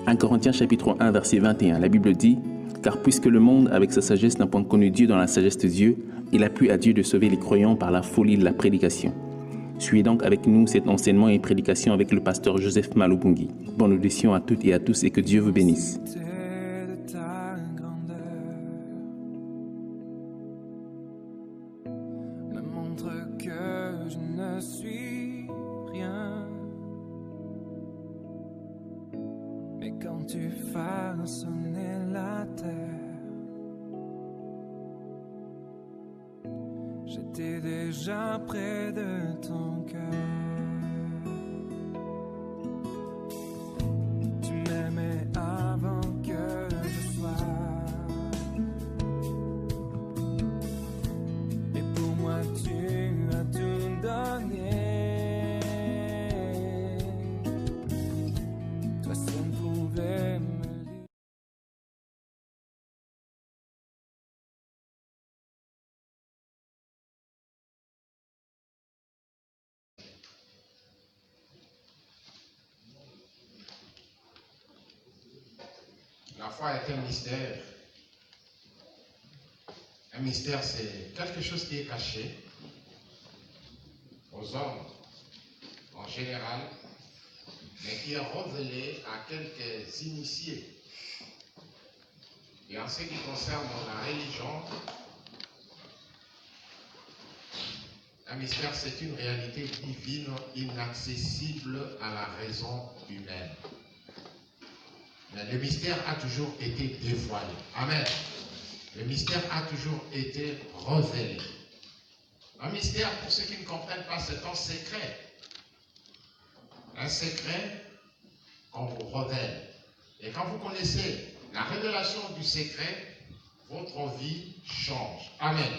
1 Corinthiens chapitre 1 verset 21, la Bible dit « Car puisque le monde avec sa sagesse n'a point connu Dieu dans la sagesse de Dieu, il a plu à Dieu de sauver les croyants par la folie de la prédication. » Suivez donc avec nous cet enseignement et prédication avec le pasteur Joseph Malobungi. Bonne audition à toutes et à tous et que Dieu vous bénisse. Me montre que je ne suis rien. Mais quand tu façonnais la terre, j'étais déjà près de ton cœur. Tu m'aimais avant que je sois. Et pour moi tu as tout donné. Toi seul pouvais me livrer. La foi est un mystère. Un mystère, c'est quelque chose qui est caché aux hommes en général, mais qui est révélé à quelques initiés. Et en ce qui concerne la religion, un mystère, c'est une réalité divine inaccessible à la raison humaine. Mais le mystère a toujours été dévoilé. Amen. Le mystère a toujours été révélé. Un mystère, pour ceux qui ne comprennent pas, c'est un secret. Un secret qu'on vous révèle. Et quand vous connaissez la révélation du secret, votre vie change. Amen.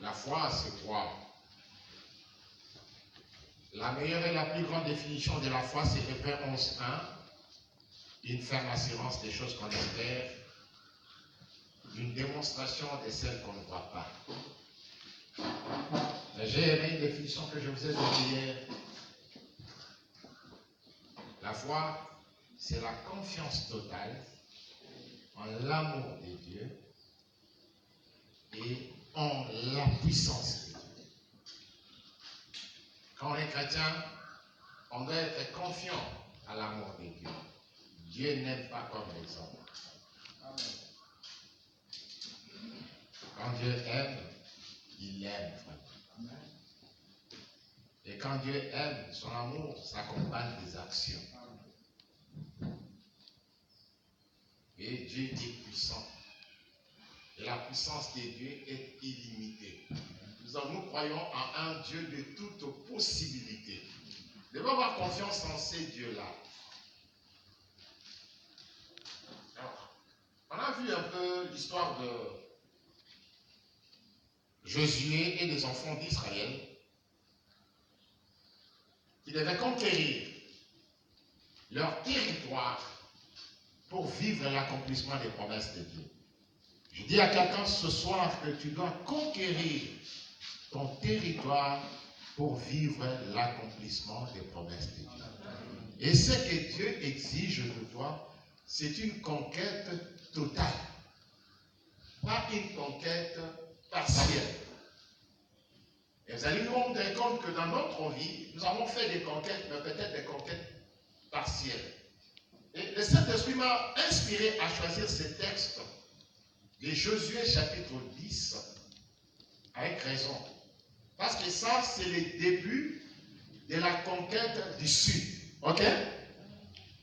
La foi, c'est quoi? La meilleure et la plus grande définition de la foi, c'est Hébreux 11.1. Une ferme assurance des choses qu'on espère, une démonstration de celles qu'on ne voit pas. J'ai aimé une définition que je vous ai donnée hier. La foi, c'est la confiance totale en l'amour de Dieu et en la puissance de Dieu. Quand on est chrétien, on doit être confiant à l'amour de Dieu. Dieu n'aime pas comme les hommes. Amen. Quand Dieu aime, il aime vraiment. Et quand Dieu aime, son amour s'accompagne des actions. Et Dieu est puissant. Et la puissance de Dieu est illimitée. Nous croyons en un Dieu de toute possibilité. Nous devons avoir confiance en ces dieux-là. On a vu un peu l'histoire de Josué et des enfants d'Israël qui devaient conquérir leur territoire pour vivre l'accomplissement des promesses de Dieu. Je dis à quelqu'un ce soir que tu dois conquérir ton territoire pour vivre l'accomplissement des promesses de Dieu. Et ce que Dieu exige de toi, c'est une conquête totale, pas une conquête partielle. Et vous allez nous rendre compte que dans notre vie, nous avons fait des conquêtes, mais peut-être des conquêtes partielles. Et le Saint-Esprit m'a inspiré à choisir ce texte de Josué chapitre 10, avec raison. Parce que ça, c'est le début de la conquête du Sud. Ok?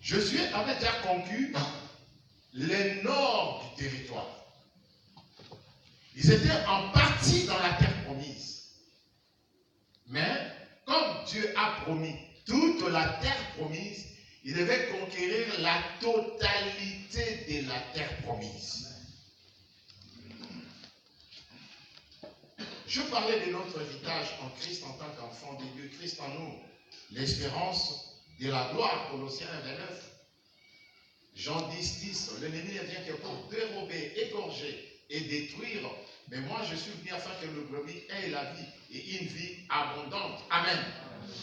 Josué avait déjà conquis le nord du territoire. Ils étaient en partie dans la terre promise. Mais, comme Dieu a promis toute la terre promise, il devait conquérir la totalité de la terre promise. Je parlais de notre héritage en Christ en tant qu'enfant de Dieu, Christ en nous, l'espérance de la gloire, Colossiens 1:29. Jean 10:10, l'ennemi ne vient que pour dérober, égorger et détruire. Mais moi, je suis venu afin que le brebis ait la vie et une vie abondante. Amen.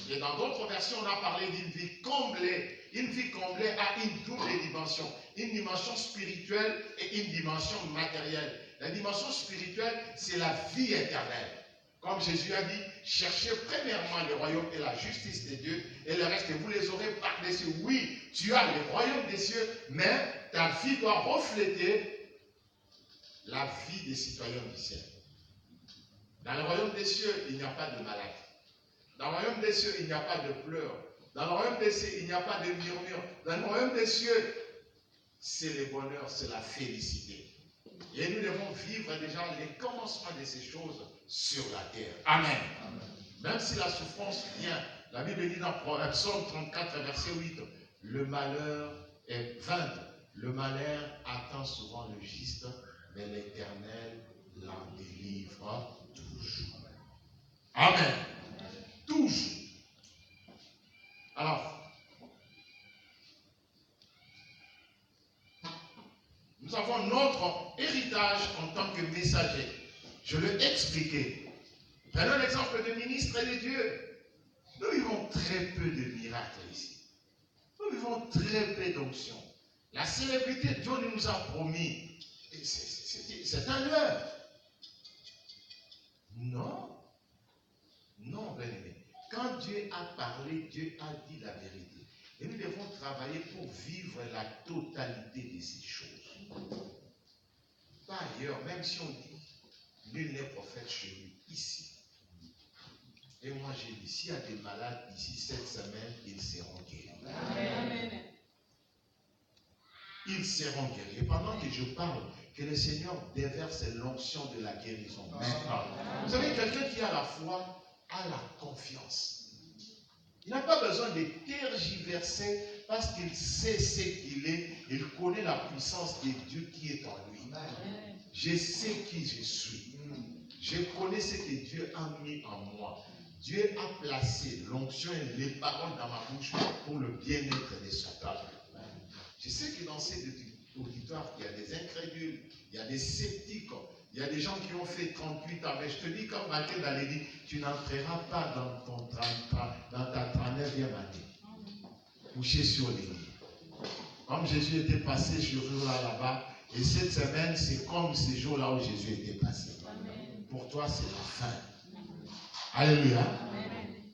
Et dans d'autres versions, on a parlé d'une vie comblée. vie comblée a une double dimension. Une dimension spirituelle et une dimension matérielle. La dimension spirituelle, c'est la vie éternelle. Comme Jésus a dit, cherchez premièrement le royaume et la justice de Dieu, et le reste, vous les aurez par-dessus. Oui, tu as le royaume des cieux, mais ta vie doit refléter la vie des citoyens du ciel. Dans le royaume des cieux, il n'y a pas de maladie. Dans le royaume des cieux, il n'y a pas de pleurs. Dans le royaume des cieux, il n'y a pas de murmures. Dans le royaume des cieux, c'est le bonheur, c'est la félicité. Et nous devons vivre déjà les commencements de ces choses sur la terre. Amen. Amen. Même si la souffrance vient, la Bible dit dans Psaume 34, verset 8, le malheur est vain. Le malheur attend souvent le juste, mais l'Éternel l'en délivre toujours. Amen. Toujours. Alors, nous avons notre héritage en tant que messager. Je l'ai expliqué. Prenons l'exemple de ministre et de Dieu. Nous vivons très peu de miracles ici. Nous vivons très peu d'onction. La célébrité, Dieu nous a promis. C'est un leurre. Non. Non, bien-aimé. Quand Dieu a parlé, Dieu a dit la vérité. Et nous devons travailler pour vivre la totalité de ces choses. Par ailleurs, même si on dit, nul n'est prophète chez lui, ici. Et moi j'ai dit, s'il y a des malades ici cette semaine, ils seront guéris. Amen. Ils seront guéris. Et pendant que je parle, que le Seigneur déverse l'onction de la guérison. Maintenant, vous savez, quelqu'un qui a la foi a la confiance. Il n'a pas besoin de tergiverser parce qu'il sait ce qu'il est. Il connaît la puissance de Dieu qui est en lui. Je sais qui je suis. Je connais ce que Dieu a mis en moi. Dieu a placé l'onction et les paroles dans ma bouche pour le bien-être de son peuple. Je sais que dans cet auditoire, il y a des incrédules, il y a des sceptiques, il y a des gens qui ont fait 38 ans. Mais je te dis, comme Mathilde allait dire, tu n'entreras pas dans ta 39e année. Couché sur les lits. Comme Jésus était passé ce jour-là là-bas, et cette semaine, c'est comme ce jour-là où Jésus était passé. Amen. Pour toi, c'est la fin. Alléluia. Amen.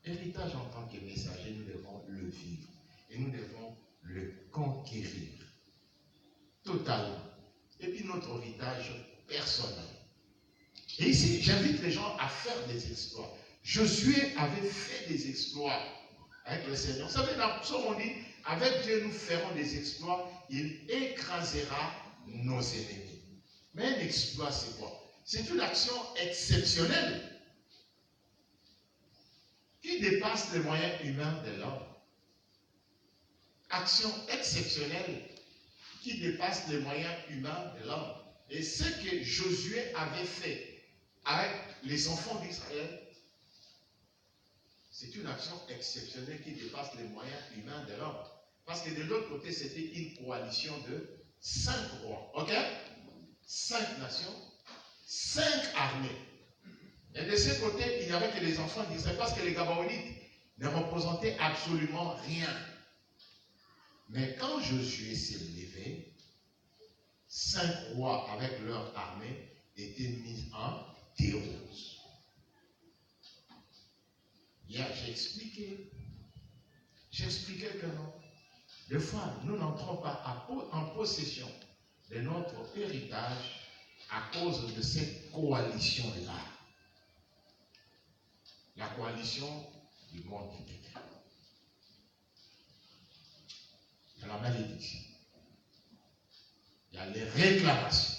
Héritage en tant que messager, nous devons le vivre. Et nous devons le conquérir. Totalement. Et puis notre héritage personnel. Et ici, j'invite les gens à faire des exploits. Josué avait fait des exploits avec le Seigneur. Vous savez, dans le psaume, on dit, avec Dieu, nous ferons des exploits. Il écrasera nos ennemis. Mais un exploit, c'est quoi? C'est une action exceptionnelle qui dépasse les moyens humains de l'homme. Action exceptionnelle qui dépasse les moyens humains de l'homme. Et ce que Josué avait fait avec les enfants d'Israël, c'est une action exceptionnelle qui dépasse les moyens humains de l'homme. Parce que de l'autre côté, c'était une coalition de 5 rois. Ok? 5 nations, 5 armées. Et de ce côté, il n'y avait que les enfants d'Israël, parce que les Gabaonites ne représentaient absolument rien. Mais quand Josué s'est levé, 5 rois avec leur armée étaient mis en théose. Hier, j'expliquais que non. Des fois, nous n'entrons pas en possession de notre héritage à cause de cette coalition-là. La coalition du monde qui t'écrit. Il y a la malédiction. Il y a les réclamations.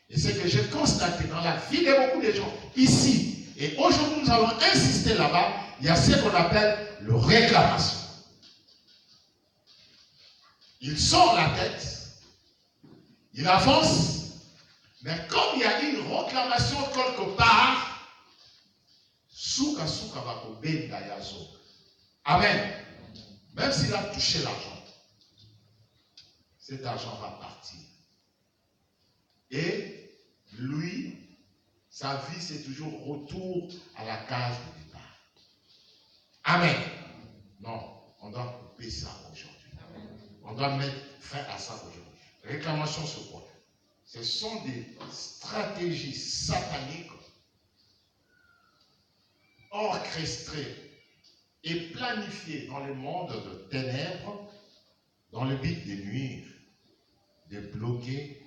Et c'est que j'ai constaté dans la vie de beaucoup de gens, ici, et aujourd'hui nous allons insister là-bas, il y a ce qu'on appelle le réclamation. Il sort la tête, il avance, mais comme il y a une réclamation quelque part, souka bako benda yazo. Amen. Même s'il a touché l'argent, cet argent va partir. Et lui, sa vie, c'est toujours retour à la case de départ. Amen. Non, on doit couper ça aujourd'hui. On doit mettre fin à ça aujourd'hui. Réclamation sur quoi? Ce sont des stratégies sataniques orchestrées et planifiées dans le monde de ténèbres dans le but de nuire, de bloquer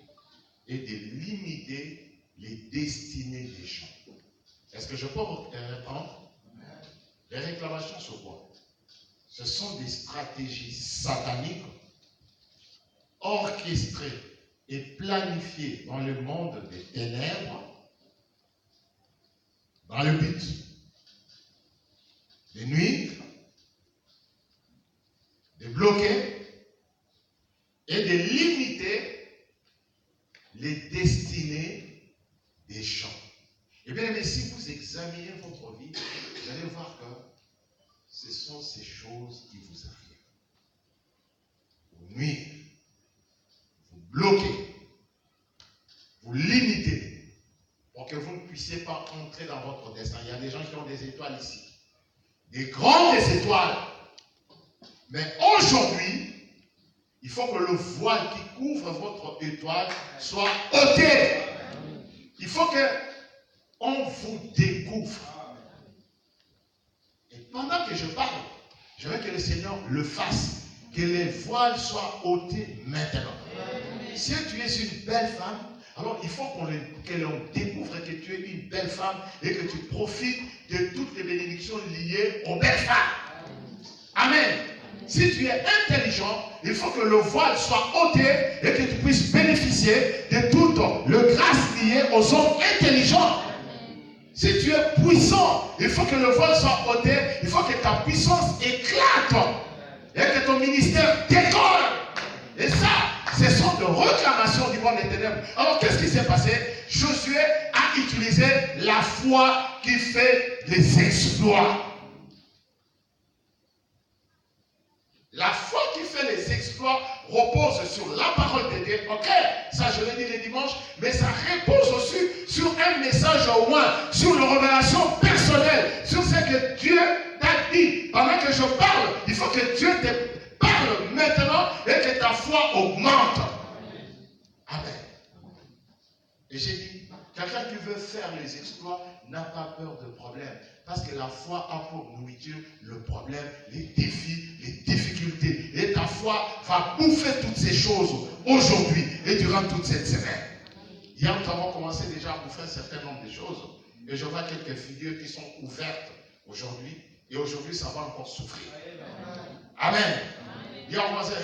et de limiter les destinées des gens. Est-ce que je peux répondre? Les réclamations sur quoi? Ce sont des stratégies sataniques orchestrées et planifiées dans le monde des ténèbres dans le but de nuire, de bloquer et de limiter les destinées des gens. Eh bien, mais si vous examinez votre vie, vous allez voir que ce sont ces choses qui vous arrivent. Vous nuisez, vous bloquez, vous limitez pour que vous ne puissiez pas entrer dans votre destin. Il y a des gens qui ont des étoiles ici, des grandes étoiles. Mais aujourd'hui, il faut que le voile qui couvre votre étoile soit ôté. Il faut qu'on vous découvre. Et pendant que je parle, je veux que le Seigneur le fasse. Que les voiles soient ôtés maintenant. Si tu es une belle femme, alors il faut que l'on découvre que tu es une belle femme et que tu profites de toutes les bénédictions liées aux belles femmes. Amen. Si tu es intelligent, il faut que le voile soit ôté et que tu puisses bénéficier de toute le grâce liée aux hommes intelligents. Si tu es puissant, il faut que le voile soit ôté, il faut que ta puissance éclate et que ton ministère décolle. Et ça, ce sont des réclamations du monde des ténèbres. Alors qu'est-ce qui s'est passé? Josué a utilisé la foi qui fait des exploits. La foi qui fait les exploits repose sur la parole de Dieu. Ok, ça je l'ai dit le dimanche, mais ça repose aussi sur un message au moins, sur une révélation personnelle, sur ce que Dieu t'a dit. Pendant que je parle, il faut que Dieu te parle maintenant et que ta foi augmente. Amen. Et j'ai dit, quelqu'un qui veut faire les exploits n'a pas peur de problème. Parce que la foi a pour nourriture le problème, les défis, les difficultés. Et ta foi va bouffer toutes ces choses aujourd'hui et durant toute cette semaine. Hier, nous avons commencé déjà à bouffer un certain nombre de choses. Et je vois quelques figures qui sont ouvertes aujourd'hui. Et aujourd'hui, ça va encore souffrir. Amen. Hier, on va dire,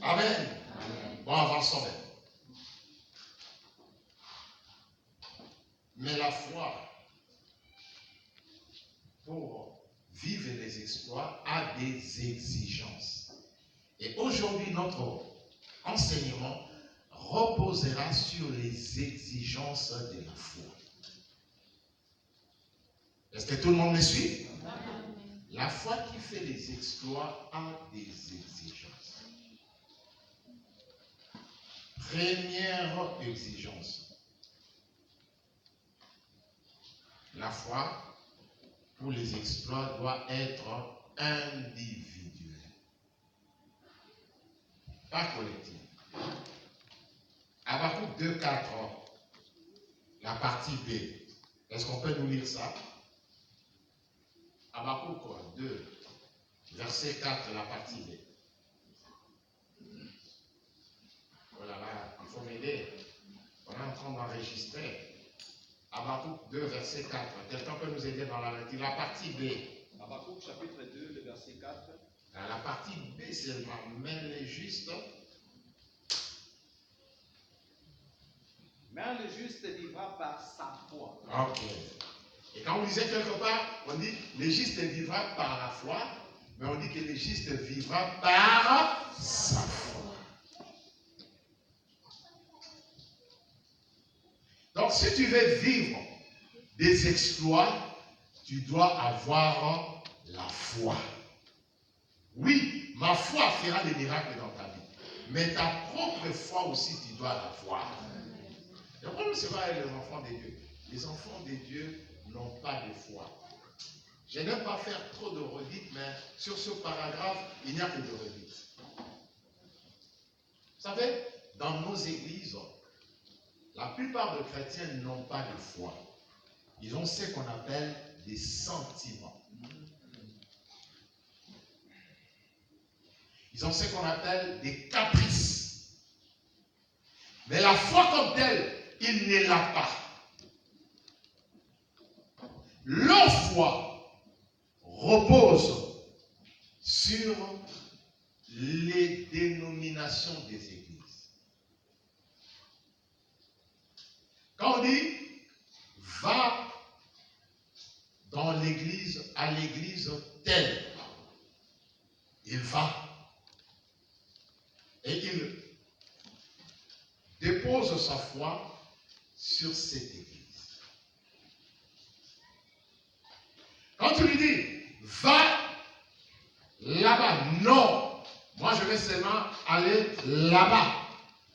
Amen. Bon, avançons. Mais la foi, pour vivre les exploits, a des exigences. Et aujourd'hui, notre enseignement reposera sur les exigences de la foi. Est-ce que tout le monde me suit? La foi qui fait les exploits a des exigences. Première exigence. La foi, pour les exploits, doit être individuelle, pas collective. Habakkuk 2:4, la partie B. Est-ce qu'on peut nous lire ça? Habakkuk 2, verset 4, la partie B. Oh là là, il faut m'aider. On est en train d'enregistrer. Habakkuk 2, verset 4. Quelqu'un peut nous aider dans la lecture? La partie B. Habakkuk chapitre 2, le verset 4. La partie B seulement, mais le juste. Mais le juste vivra par sa foi. Ok. Et quand on disait quelque part, on dit le juste vivra par la foi, mais on dit que le juste vivra par sa foi. Donc, si tu veux vivre des exploits, tu dois avoir la foi. Oui, ma foi fera des miracles dans ta vie. Mais ta propre foi aussi, tu dois l'avoir. Le problème, c'est pas les enfants de Dieu. Les enfants de Dieu n'ont pas de foi. Je n'aime pas faire trop de redites, mais sur ce paragraphe, il n'y a que de redites. Vous savez, dans nos églises, la plupart des chrétiens n'ont pas de foi. Ils ont ce qu'on appelle des sentiments. Ils ont ce qu'on appelle des caprices. Mais la foi comme telle, ils ne l'ont pas. Leur foi repose sur les dénominations des églises. Quand on dit va dans l'église, à l'église telle, il va et il dépose sa foi sur cette église. Quand tu lui dis va là-bas, non, moi je vais seulement aller là-bas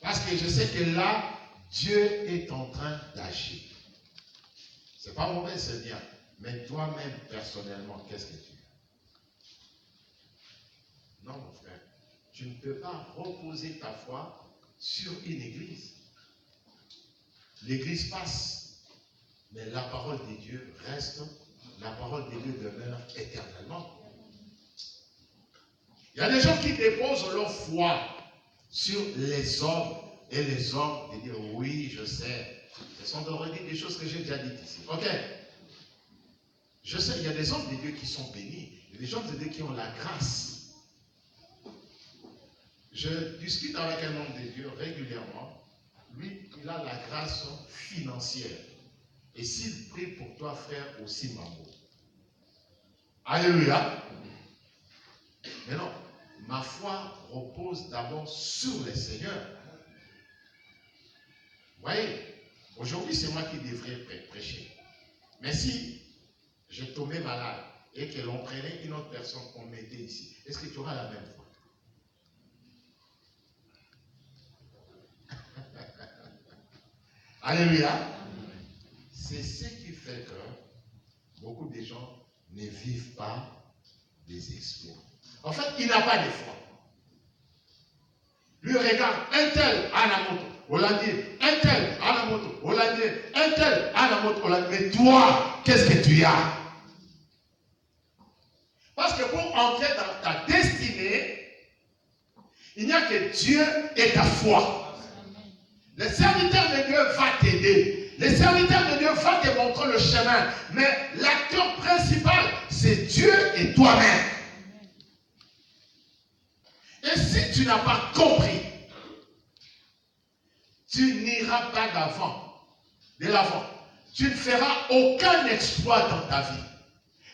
parce que je sais que là Dieu est en train d'agir. C'est pas mauvais, c'est bien. Mais toi-même, personnellement, qu'est-ce que tu fais? Non, mon frère. Tu ne peux pas reposer ta foi sur une église. L'église passe, mais la parole de Dieu reste, la parole de Dieu demeure éternellement. Il y a des gens qui déposent leur foi sur les hommes et les hommes de dire oui, je sais. Ce sont de redire des choses que j'ai déjà dites ici. Ok. Je sais, il y a des hommes de Dieu qui sont bénis. Il y a des gens de Dieu qui ont la grâce. Je discute avec un homme de Dieu régulièrement. Lui, il a la grâce financière. Et s'il prie pour toi, frère, aussi maman. Alléluia. Mais non, ma foi repose d'abord sur le Seigneur. Vous voyez, aujourd'hui, c'est moi qui devrais prêcher. Mais si je tombais malade et que l'on prenait une autre personne qu'on mettait ici, est-ce que tu auras la même foi? Alléluia. C'est ce qui fait que beaucoup de gens ne vivent pas des exploits. En fait, il n'a pas de foi. Lui regarde, un tel a la moto, on l'a dit, un tel a la moto, on l'a dit, un tel a la moto, on l'a dit. Mais toi, qu'est-ce que tu as? Parce que pour entrer dans ta destinée, il n'y a que Dieu et ta foi. Le serviteur de Dieu va t'aider. Le serviteur de Dieu va te montrer le chemin. Mais l'acteur principal, c'est Dieu et toi-même. Et si tu n'as pas compris, tu n'iras pas de l'avant. Tu ne feras aucun exploit dans ta vie.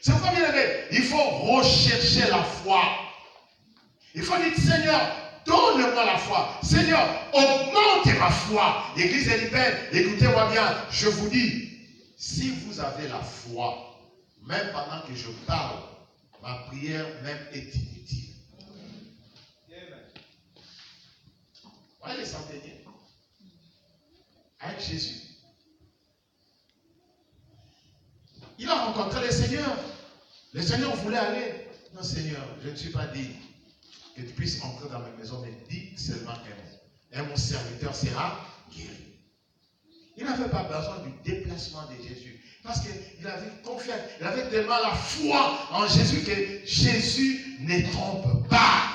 C'est pourquoi, bien aimé, il faut rechercher la foi. Il faut dire, Seigneur, donne-moi la foi. Seigneur, augmente ma foi. L'église est libère. Écoutez-moi bien, je vous dis, si vous avez la foi, même pendant que je parle, ma prière même est inutile. Voyez les centeniers avec Jésus. Il a rencontré le Seigneur. Le Seigneur voulait aller. Non, Seigneur, je ne suis pas dit que tu puisses entrer dans ma maison, mais dis seulement un mot. Et mon serviteur sera guéri. Il n'avait pas besoin du déplacement de Jésus. Parce qu'il avait confiance. Il avait tellement la foi en Jésus que Jésus ne trompe pas.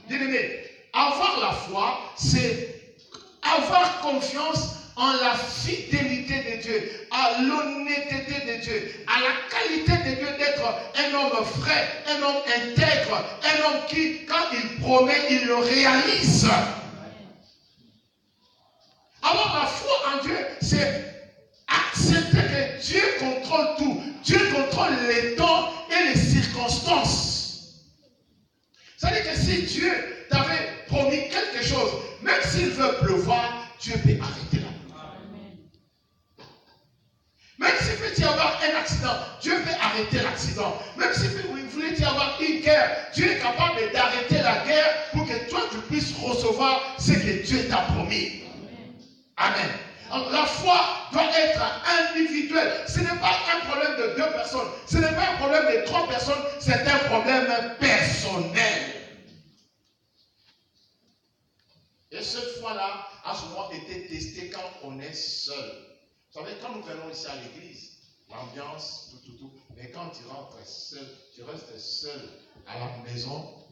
Bien-aimé, avoir la foi, c'est avoir confiance en la fidélité de Dieu, à l'honnêteté de Dieu, à la qualité de Dieu d'être un homme vrai, un homme intègre, un homme qui, quand il promet, il le réalise. Alors la foi en Dieu, c'est accepter que Dieu contrôle tout. Dieu contrôle les temps et les circonstances. C'est-à-dire que si Dieu t'avait promis quelque chose, même s'il veut pleuvoir, Dieu peut arrêter la pluie. Même s'il peut y avoir un accident, Dieu peut arrêter l'accident. Même s'il voulait y avoir une guerre, Dieu est capable d'arrêter la guerre pour que toi tu puisses recevoir ce que Dieu t'a promis. Amen. La foi doit être individuelle. Ce n'est pas un problème de 2 personnes. Ce n'est pas un problème de 3 personnes. C'est un problème personnel. Et cette foi-là a souvent été testée quand on est seul. Vous savez, quand nous venons ici à l'église, l'ambiance, tout. Mais quand tu rentres seul, tu restes seul à la maison,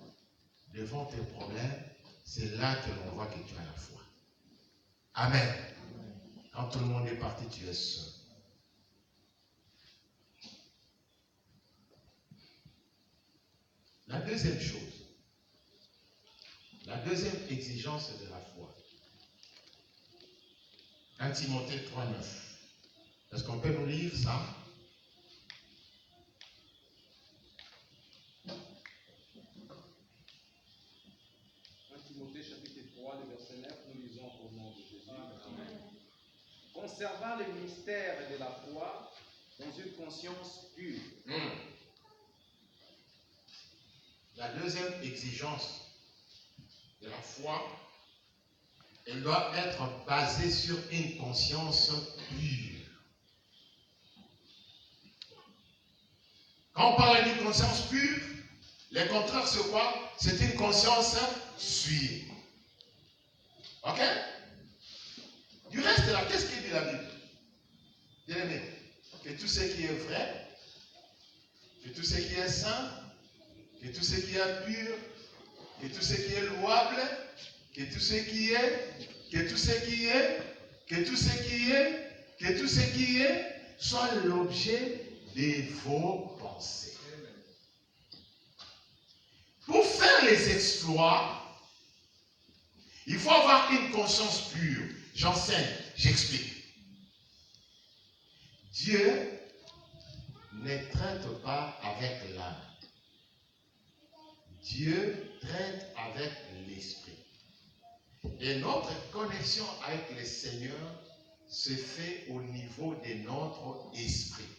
devant tes problèmes, c'est là que l'on voit que tu as la foi. Amen. Quand tout le monde est parti, tu es seul. La deuxième chose, la deuxième exigence de la foi. 1 Timothée 3,9. Est-ce qu'on peut nous lire ça? Timothée chapitre 3, le verset 9, nous lisons au nom de Jésus. Amen. Conservant les mystères de la foi dans une conscience pure. La deuxième exigence de la foi, elle doit être basée sur une conscience pure. Quand on parle d'une conscience pure, le contraire c'est quoi? C'est une conscience souillée. Ok? Du reste là, qu'est-ce qu'il dit la Bible? Bien aimé, que tout ce qui est vrai, que tout ce qui est saint, que tout ce qui est pur, que tout ce qui est louable, que tout ce qui est, soit l'objet de vos pensées. Pour faire les exploits, il faut avoir une conscience pure. J'enseigne, j'explique. Dieu ne traite pas avec l'âme. Dieu traite avec l'esprit. Et notre connexion avec le Seigneur se fait au niveau de notre esprit.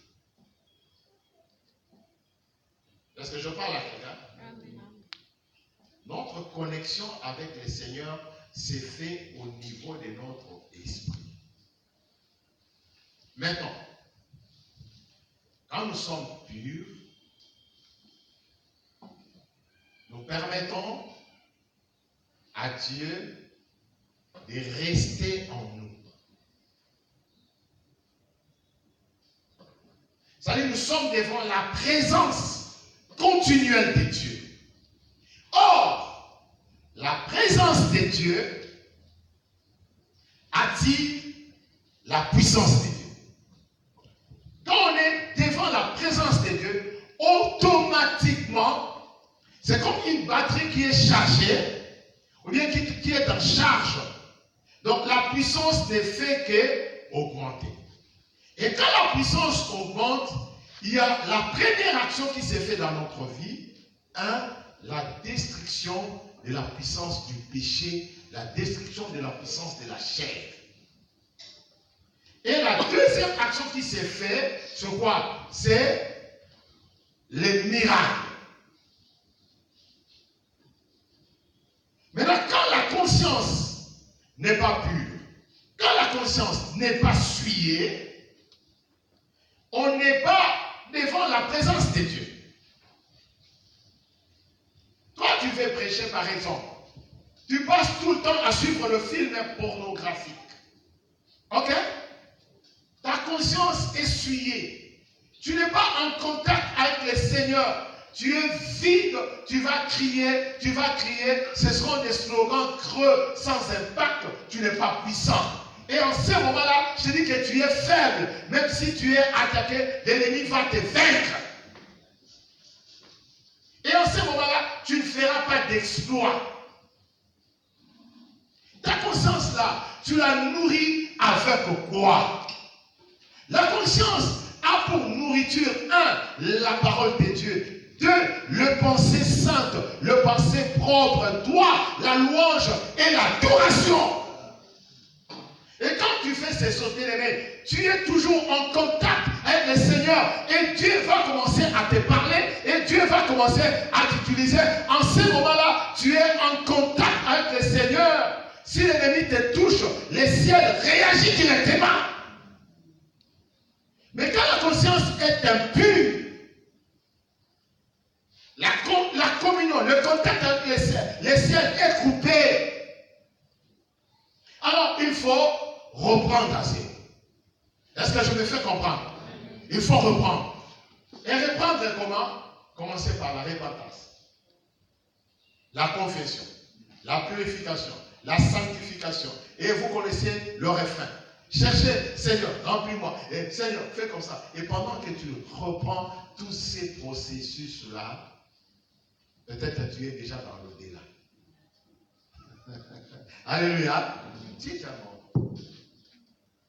Est-ce que je parle à quelqu'un? Notre connexion avec le Seigneur se fait au niveau de notre esprit. Maintenant, quand nous sommes purs, nous permettons à Dieu de rester en nous. C'est-à-dire, nous sommes devant la présence continuelle de Dieu. Or, la présence de Dieu attire la puissance de Dieu. Quand on est devant la présence de Dieu, automatiquement, c'est comme une batterie qui est chargée, ou bien qui est en charge. Donc la puissance ne fait qu'augmenter. Et quand la puissance augmente, il y a la première action qui s'est faite dans notre vie. La destruction de la puissance du péché, la destruction de la puissance de la chair. Et la deuxième action qui s'est faite, c'est quoi? C'est les miracles. Maintenant, quand la conscience n'est pas pure, quand la conscience n'est pas souillée, on n'est pas devant la présence de Dieu. Quand tu veux prêcher, par exemple, tu passes tout le temps à suivre le film pornographique. Ok? Ta conscience est souillée. Tu n'es pas en contact avec le Seigneur. Tu es vide, tu vas crier, ce seront des slogans creux, sans impact, tu n'es pas puissant. Et en ce moment-là, je dis que tu es faible, même si tu es attaqué, l'ennemi va te vaincre. Et en ce moment-là, tu ne feras pas d'exploit. Ta conscience-là, tu la nourris avec quoi? La conscience a pour nourriture, 1, la parole de Dieu. 2, le pensée sainte, le pensée propre, toi, la louange et l'adoration. Et quand tu fais ces choses, bien-aimés, tu es toujours en contact avec le Seigneur et Dieu va commencer à te parler et Dieu va commencer à t'utiliser. En ce moment-là, tu es en contact avec le Seigneur. Si l'ennemi te touche, le ciel réagit directement. Mais quand la conscience est impure, la communion, le contact avec le ciel est coupé. Alors il faut reprendre à zéro. Est-ce que je me fais comprendre? Il faut reprendre. Et reprendre comment? Commencer par la repentance, la confession, la purification, la sanctification. Et vous connaissez le refrain. Cherchez, Seigneur, remplis-moi. Et Seigneur, fais comme ça. Et pendant que tu reprends tous ces processus-là, peut-être tu es déjà dans l'au-delà. Alléluia. Tu es mort.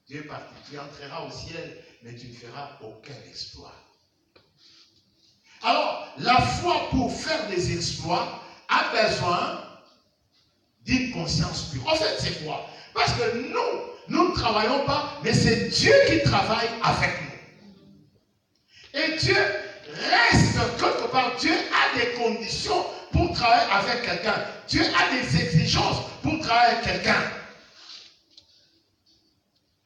Tu es parti. Tu entreras au ciel, mais tu ne feras aucun exploit. Alors, la foi pour faire des exploits a besoin d'une conscience pure. En fait, c'est quoi? Parce que nous ne travaillons pas, mais c'est Dieu qui travaille avec nous. Et Dieu reste quelque part. Dieu a des conditions pour travailler avec quelqu'un. Dieu a des exigences pour travailler avec quelqu'un.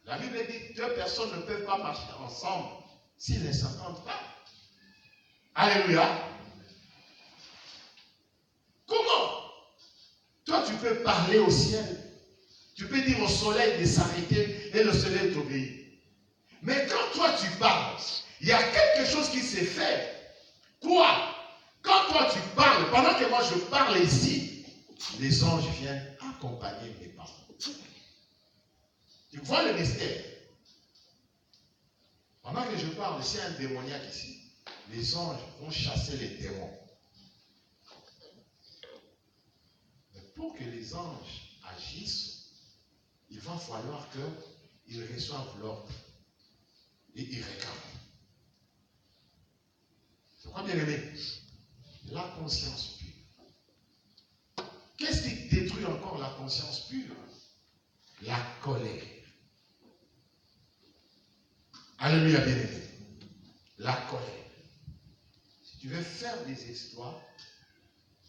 La Bible dit que deux personnes ne peuvent pas marcher ensemble s'ils ne s'entendent pas. Alléluia. Comment? Toi, tu peux parler au ciel. Tu peux dire au soleil de s'arrêter et le soleil t'obéit. Mais quand toi, tu parles, il y a quelque chose qui s'est fait. Quoi? Quand toi, tu parles, pendant que moi, je parle ici, les anges viennent accompagner mes paroles. Tu vois le mystère? Pendant que je parle, s'il y a un démoniaque ici, les anges vont chasser les démons. Mais pour que les anges agissent, il va falloir qu'ils reçoivent l'ordre et ils regardent. C'est quoi, bien aimé? La conscience pure. Qu'est-ce qui détruit encore la conscience pure? La colère. Alléluia, bien aimé. La colère. Si tu veux faire des exploits,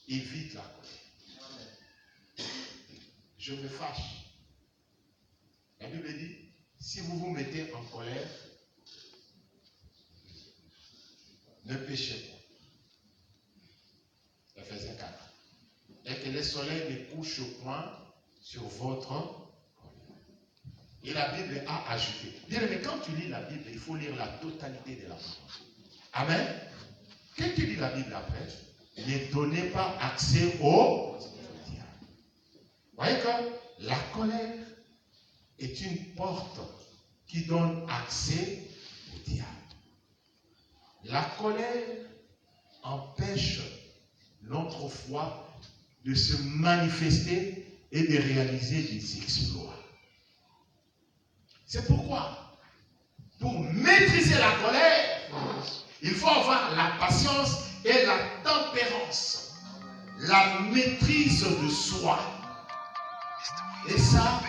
évite la colère. Je me fâche. La Bible dit, si vous vous mettez en colère, ne péchez pas. Ephésiens 4. Et que le soleil ne couche point sur votre colère. Et la Bible a ajouté. Bien, mais quand tu lis la Bible, il faut lire la totalité de la parole. Amen. Quand tu lis la Bible après, ne donnez pas accès au diable. Vous voyez que la colère est une porte qui donne accès au diable. La colère empêche notre foi de se manifester et de réaliser des exploits. C'est pourquoi, pour maîtriser la colère, il faut avoir la patience et la tempérance, la maîtrise de soi. Et ça,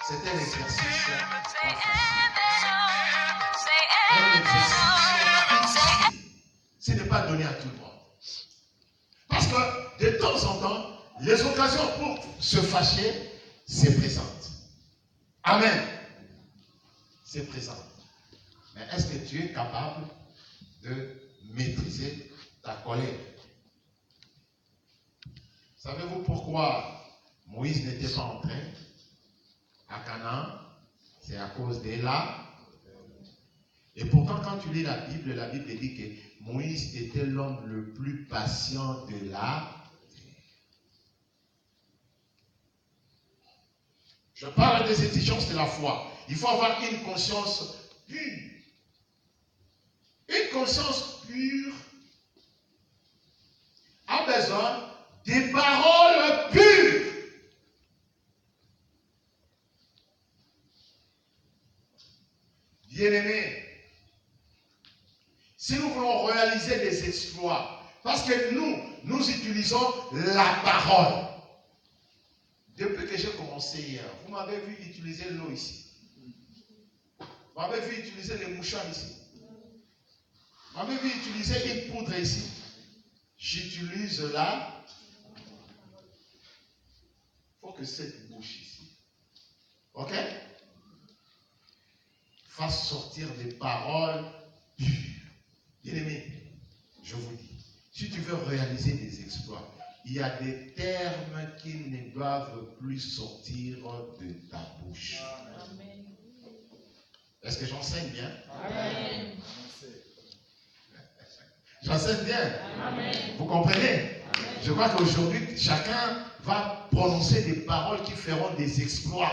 c'est un exercice pas facile. Un exercice difficile. Ce n'est pas donné à tout le monde. Parce que de temps en temps, les occasions pour se fâcher se présentent. Amen. C'est présent. Mais est-ce que tu es capable de maîtriser ta colère? Savez-vous pourquoi Moïse n'était pas entré à Canaan? C'est à cause de la... Et pourtant, quand tu lis la Bible dit que Moïse était l'homme le plus patient de la... Je parle des exigences de la foi. Il faut avoir une conscience pure. Une conscience pure a besoin des paroles pures. Bien-aimés, si nous voulons réaliser des exploits, parce que nous utilisons la parole. Depuis que j'ai commencé hier, vous m'avez vu utiliser l'eau ici. Vous m'avez vu utiliser les mouchoirs ici. Vous m'avez vu utiliser une poudre ici. J'utilise là. Il faut que cette bouche ici, ok, fasse sortir des paroles pures. Bien-aimé, je vous dis, si tu veux réaliser des exploits, il y a des termes qui ne doivent plus sortir de ta bouche. Amen. Est-ce que j'enseigne bien? Amen. J'enseigne bien. Amen. Vous comprenez? Amen. Je crois qu'aujourd'hui, chacun va prononcer des paroles qui feront des exploits.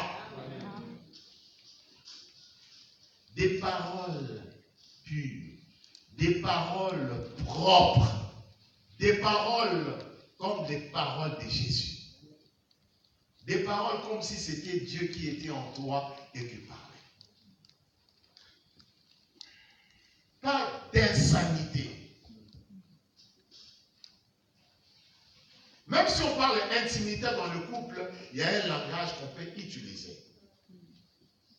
Des paroles pures, des paroles propres, des paroles comme des paroles de Jésus. Des paroles comme si c'était Dieu qui était en toi et qui parlait. Pas d'insanité. Même si on parle d'intimité dans le couple, il y a un langage qu'on peut utiliser.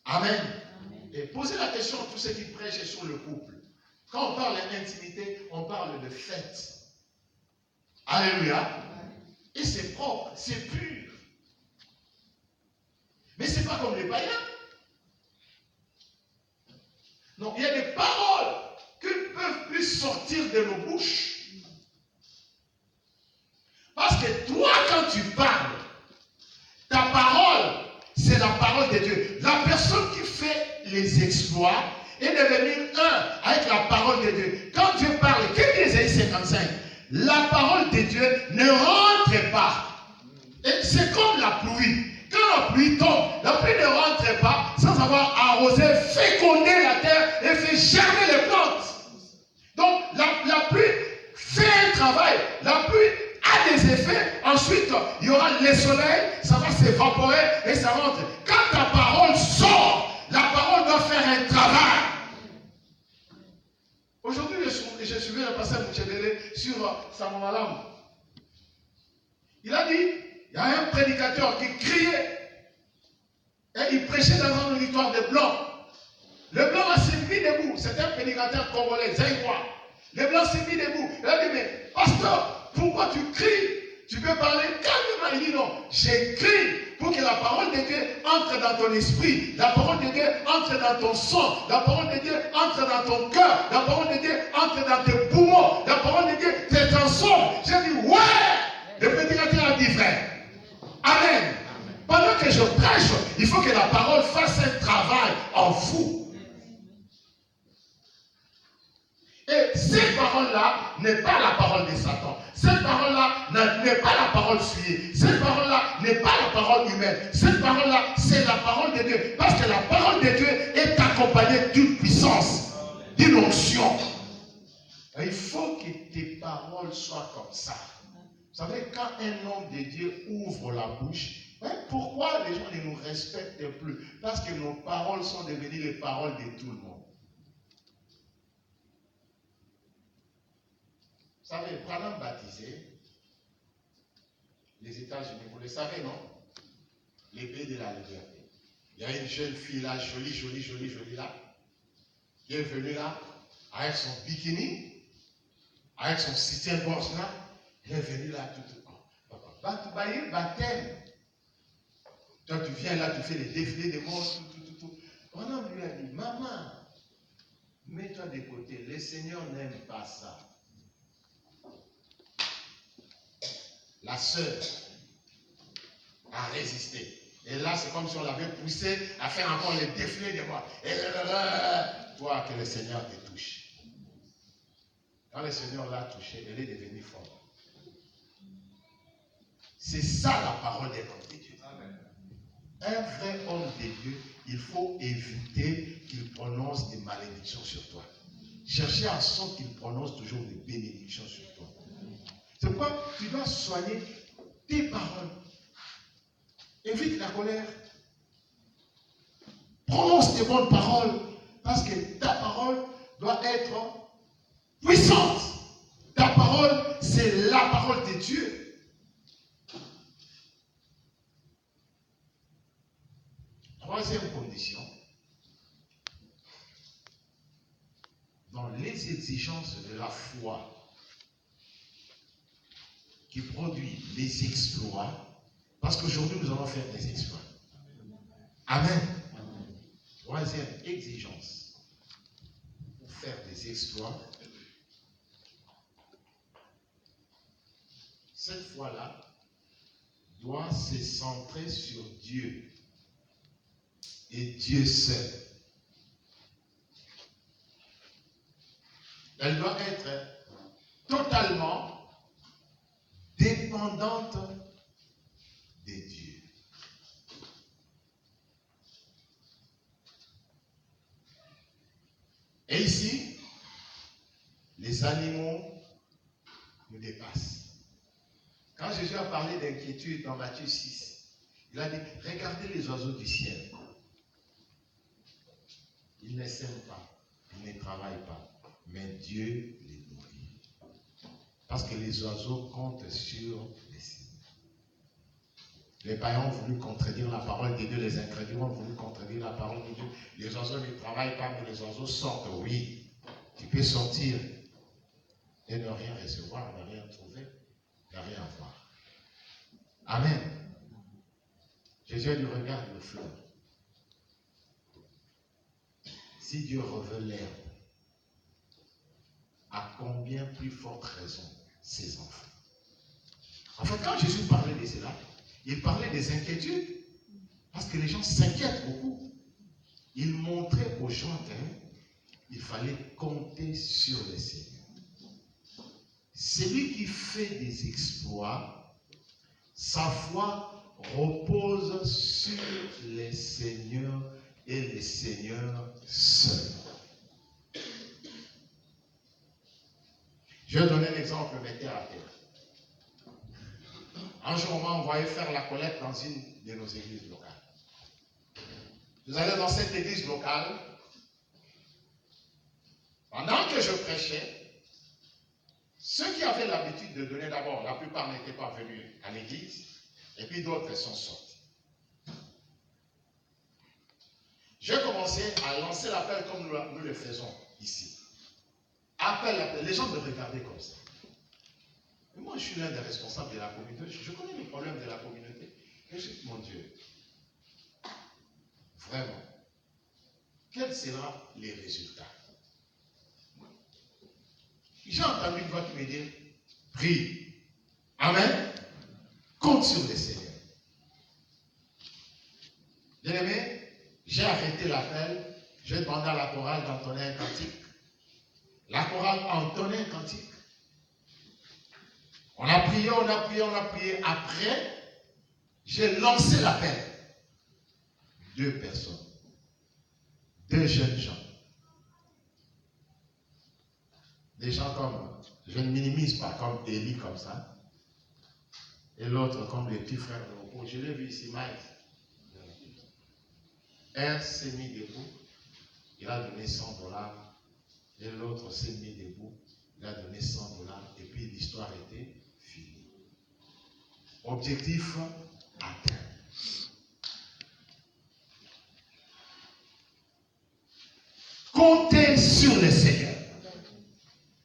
Amen. Et posez la question à tous ceux qui prêchent sur le couple. Quand on parle d'intimité, on parle de fête. Alléluia. Et c'est propre, c'est pur. Mais ce n'est pas comme les païens. Non, il y a des paroles qui ne peuvent plus sortir de nos bouches. Parce que toi, quand tu parles, ta parole, c'est la parole de Dieu. La personne qui fait les exploits est devenue un avec la parole de Dieu. Quand Dieu parle, qu'est-ce que Ésaïe 55? La parole de Dieu ne rentre pas. Et c'est comme la pluie. Quand la pluie tombe, la pluie ne rentre pas sans avoir arrosé, fécondé la terre et fait germer les plantes. Donc la pluie fait un travail. La pluie a des effets. Ensuite, il y aura le soleil, ça va s'évaporer et ça rentre. Quand ta parole sort, la parole doit faire un travail. Aujourd'hui, je suivais le pasteur Mouchebele sur Samamalam. Il a dit, il y a un prédicateur qui criait et il prêchait dans un auditoire de blancs. Le blanc s'est mis debout. C'est un prédicateur congolais, Zaïrois. Le blanc s'est mis debout. Il a dit, mais pasteur, pourquoi tu cries? Tu peux parler calmement. Il dit non, j'écris pour que la parole de Dieu entre dans ton esprit. La parole de Dieu entre dans ton sang. La parole de Dieu entre dans ton cœur. La parole de Dieu entre dans tes poumons. La parole de Dieu te transforme. J'ai dit ouais. Le prédicateur a dit vrai. Amen. Pendant que je prêche, il faut que la parole fasse un travail en vous. Et cette parole-là n'est pas la parole de Satan. Cette parole-là n'est pas la parole souillée. Cette parole-là n'est pas la parole humaine. Cette parole-là, c'est la parole de Dieu. Parce que la parole de Dieu est accompagnée d'une puissance, d'une onction. Et il faut que tes paroles soient comme ça. Vous savez, quand un homme de Dieu ouvre la bouche, pourquoi les gens ne nous respectent plus? Parce que nos paroles sont devenues les paroles de tout le monde. Vous savez, Branham baptisé, les États-Unis, vous le savez, non? Les pays de la liberté. Il y a une jeune fille là, jolie là, qui est venue là, avec son bikini, avec son soutien-gorge là, elle est venue là tout. Baptême. Toi, tu viens là, tu fais les défilés des morts, tout. Branham lui a dit, maman, mets-toi de côté, le Seigneur n'aime pas ça. La sœur a résisté. Et là, c'est comme si on l'avait poussé à faire encore les défilés des morts. Et toi, que le Seigneur te touche. Quand le Seigneur l'a touchée, elle est devenue forte. C'est ça la parole des hommes de Dieu. Amen. Un vrai homme de Dieu, il faut éviter qu'il prononce des malédictions sur toi. Cherchez en sorte qu'il prononce toujours des bénédictions sur toi. C'est pourquoi tu dois soigner tes paroles. Évite la colère. Prononce tes bonnes paroles. Parce que ta parole doit être puissante. Ta parole, c'est la parole de Dieu. Troisième condition. Dans les exigences de la foi qui produit les exploits, Parce qu'aujourd'hui, nous allons faire des exploits. Amen. Troisième exigence. Pour faire des exploits, cette fois-là, doit se centrer sur Dieu et Dieu seul. Elle doit être totalement dépendante de Dieu. Et ici, les animaux nous dépassent. Quand Jésus a parlé d'inquiétude dans Matthieu 6, il a dit, regardez les oiseaux du ciel. Ils ne sèment pas, ils ne travaillent pas, mais Dieu les nourrit. Parce que les oiseaux comptent sur les cieux. Les païens ont voulu contredire la parole de Dieu, les incrédules ont voulu contredire la parole de Dieu. Les oiseaux ne travaillent pas, mais les oiseaux sortent. Oui, tu peux sortir et ne rien recevoir, ne rien trouver, ne rien avoir. Amen. Jésus lui regarde le fleur. Si Dieu revêt l'herbe, à combien plus forte raison ses enfants? En fait, quand Jésus parlait de cela, il parlait des inquiétudes, parce que les gens s'inquiètent beaucoup. Il montrait aux gens qu'il fallait compter sur le Seigneur. Celui qui fait des exploits, sa foi repose sur le Seigneur et le Seigneur seul. Je vais donner l'exemple, mettez à terre. Un jour, on m'a envoyé faire la collecte dans une de nos églises locales. Vous allez dans cette église locale. Pendant que je prêchais, ceux qui avaient l'habitude de donner d'abord, la plupart n'étaient pas venus à l'église, et puis d'autres sont sortis. J'ai commencé à lancer l'appel comme nous le faisons ici. Appel. Les gens me regardaient comme ça. Et moi, je suis l'un des responsables de la communauté. Je connais les problèmes de la communauté. Et je dis, mon Dieu, vraiment, quels seront les résultats? J'ai entendu une voix qui me dit, prie. Amen. Compte sur le Seigneur. Bien aimé, j'ai arrêté l'appel. J'ai demandé à la chorale d'entonner un cantique. La chorale entonnait un cantique. On a prié, on a prié, on a prié. Après, j'ai lancé l'appel. 2 personnes. 2 jeunes gens. Des gens comme, je ne minimise pas, comme Élie, comme ça. Et l'autre comme les petits frères de repos. Je l'ai vu ici, Mike. Un s'est mis debout. Il a donné $100. Et l'autre s'est mis debout. Il a donné $100. Et puis l'histoire était finie. Objectif atteint. Comptez sur le Seigneur.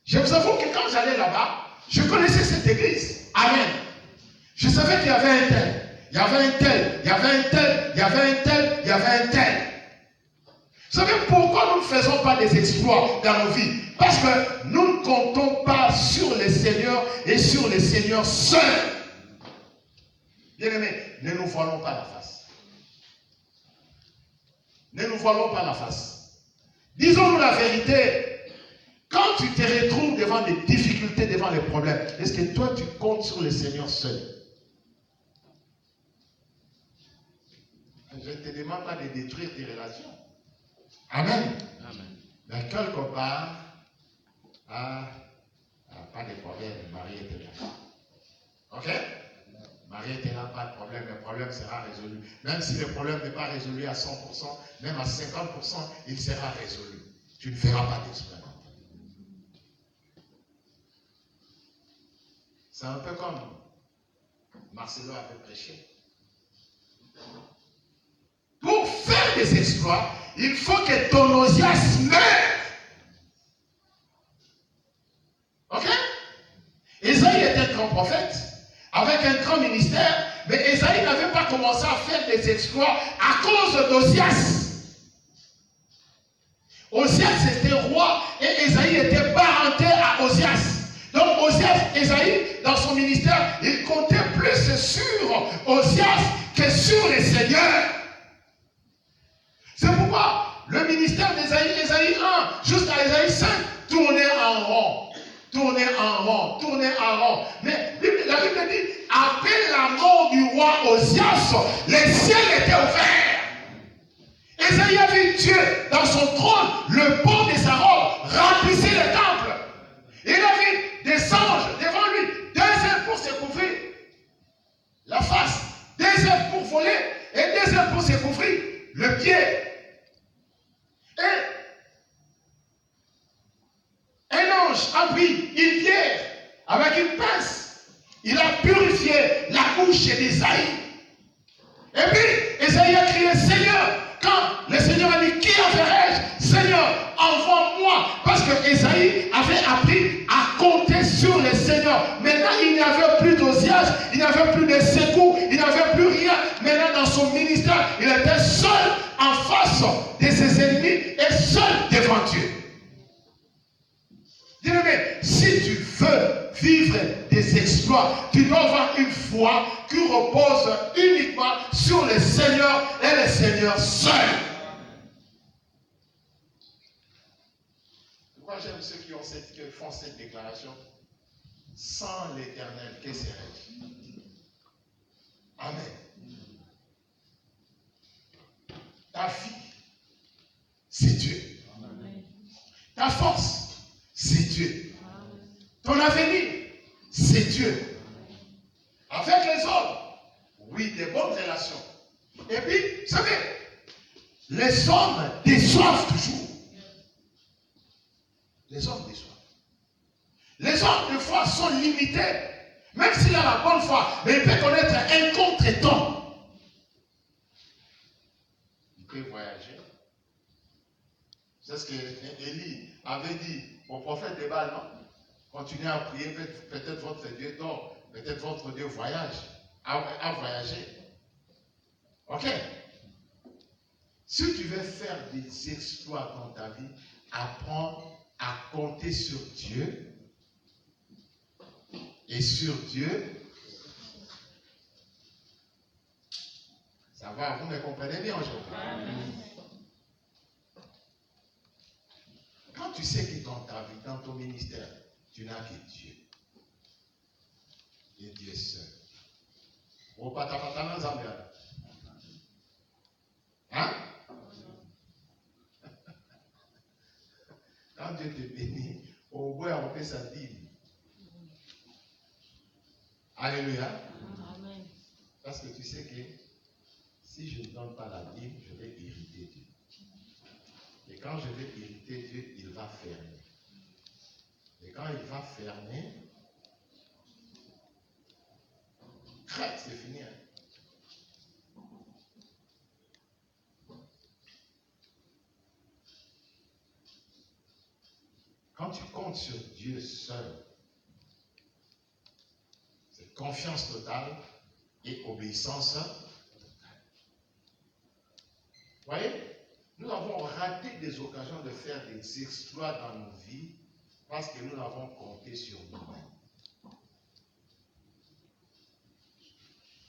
Je vous avoue que quand j'allais là-bas, je connaissais cette église. Amen. Je savais qu'il y avait un tel. Il y avait un tel. Il y avait un tel. Il y avait un tel. Il y avait un tel. Vous savez pourquoi nous ne faisons pas des exploits dans nos vies? Parce que nous ne comptons pas sur le Seigneur et sur le Seigneur seul. Bien-aimés, ne nous voilons pas la face. Ne nous voilons pas la face. Disons-nous la vérité. Quand tu te retrouves devant des difficultés, devant les problèmes, est-ce que toi tu comptes sur le Seigneur seul? Je ne te demande pas de détruire tes relations. Amen. Amen. Mais quelque part, pas de problème, Marie était là. Ok? Marie était là, pas de problème, le problème sera résolu. Même si le problème n'est pas résolu à 100%, même à 50%, il sera résolu. Tu ne feras pas d'exploit. C'est un peu comme Marcelo avait prêché. Pour faire des exploits, il faut que ton Osias meure. Ok? Isaïe était un grand prophète. avec un grand ministère, mais Ésaïe n'avait pas commencé à faire des exploits à cause d'Osias. Osias était roi et Ésaïe était parenté à Osias. Donc Ésaïe, dans son ministère, il comptait plus sur Osias que sur les seigneurs. C'est pourquoi le ministère d'Ésaïe, Ésaïe 1, jusqu'à Ésaïe 5, tournait en rond. Tournait en rond, tournait en rond. Mais la Bible dit, après la mort du roi Osias, les ciels étaient ouverts. Ésaïe a vu Dieu dans son trône, le pont de sa robe remplissait le temple. Il a vu des anges devant lui, 2 heures pour se couvrir la face, 2 heures pour voler et 2 heures pour se couvrir le pied. Et un ange a pris une pierre avec une pince. Il a purifié la bouche d'Ésaïe. Et puis, Ésaïe a crié, Seigneur, quand le Seigneur a dit, qui enverrai-je? Seigneur, envoie-moi. Parce que Ésaïe avait appris à compter sur le Seigneur. Maintenant, il n'y avait plus d'Osias, il n'y avait plus de secours, il n'y avait plus rien. Maintenant, dans son ministère, il était seul en face de ses ennemis et seul devant Dieu. Bien-aimé, si tu veux vivre des exploits, tu dois avoir une foi qui repose uniquement sur le Seigneur et le Seigneur seul. Pourquoi j'aime ceux qui font cette déclaration? Sans l'Éternel, que serais-je? Amen. Ta vie, c'est Dieu. Amen. Ta force, c'est Dieu. Amen. Ton avenir, c'est Dieu. Avec les autres, oui, des bonnes relations. Et puis, vous savez, les hommes déçoivent toujours. Les hommes déçoivent. Les hommes, des fois, sont limités. Même s'il a la bonne foi, mais il peut connaître un contre-temps. Il peut voyager. C'est ce que Élie avait dit au prophète de Baal, non? Continuez à prier, peut-être votre Dieu dort, peut-être votre Dieu voyage, à voyager. Ok? Si tu veux faire des exploits dans ta vie, apprends à compter sur Dieu. Et sur Dieu, ça va, vous me comprenez bien aujourd'hui? Quand tu sais que dans ta vie, dans ton ministère, tu n'as que Dieu. Et Dieu seul. Hein? Quand Dieu te bénit, au bout, on fait sa dîme. Alléluia. Amen. Parce que tu sais que si je ne donne pas la dîme, je vais irriter Dieu. Et quand je vais irriter Dieu, il va fermer. Et quand il va fermer, c'est fini. Quand tu comptes sur Dieu seul, c'est confiance totale et obéissance totale. Vous voyez, nous avons raté des occasions de faire des exploits dans nos vies parce que nous avons compté sur nous-mêmes.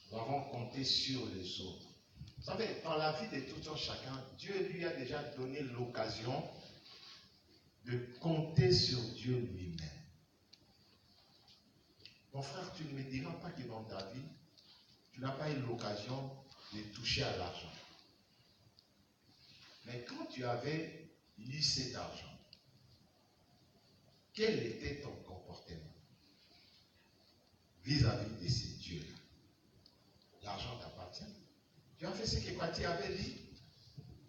Nous avons compté sur les autres. Vous savez, dans la vie de tout un chacun, Dieu lui a déjà donné l'occasion de compter sur Dieu lui-même. Mon frère, tu ne me diras pas que dans ta vie, tu n'as pas eu l'occasion de toucher à l'argent. Mais quand tu avais eu cet argent, quel était ton comportement vis-à-vis de ces dieux-là? L'argent t'appartient. Tu as fait ce que Pati avait dit.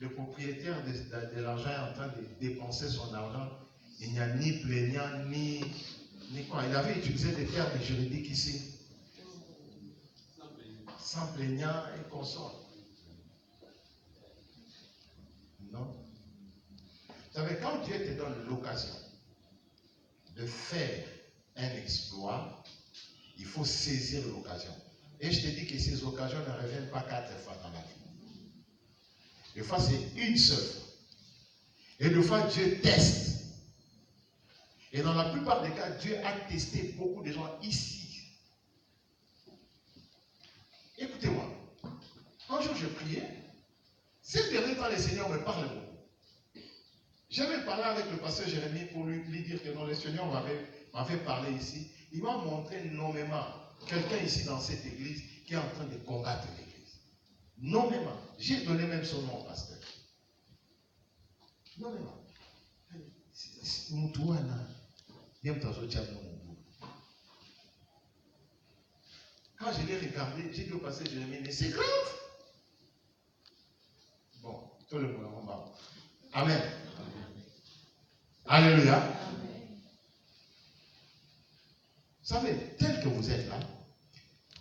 Le propriétaire de l'argent est en train de dépenser son argent. Il n'y a ni plaignant, ni quoi. Il avait utilisé des termes juridiques ici. Sans plaignant et consort. Non. Vous savez, quand Dieu te donne l'occasion de faire un exploit, Il faut saisir l'occasion. Et je te dis que ces occasions ne reviennent pas 4 fois dans la vie. Des fois, c'est une seule fois. Et des fois, Dieu teste. Et dans la plupart des cas, Dieu a testé beaucoup de gens ici. Écoutez-moi. Un jour, je priais. Ces derniers temps, le Seigneur me parle beaucoup. J'avais parlé avec le pasteur Jérémie pour lui dire que non, le Seigneur m'avait parlé ici. Il m'a montré nommément quelqu'un ici dans cette église qui est en train de combattre l'église. Nommément. J'ai donné même son nom au pasteur. Nommément. Quand je l'ai regardé, j'ai dit au pasteur Jérémie, mais c'est grave. Bon, tout le monde en bas. Amen. Alléluia. Amen. Vous savez, tel que vous êtes là,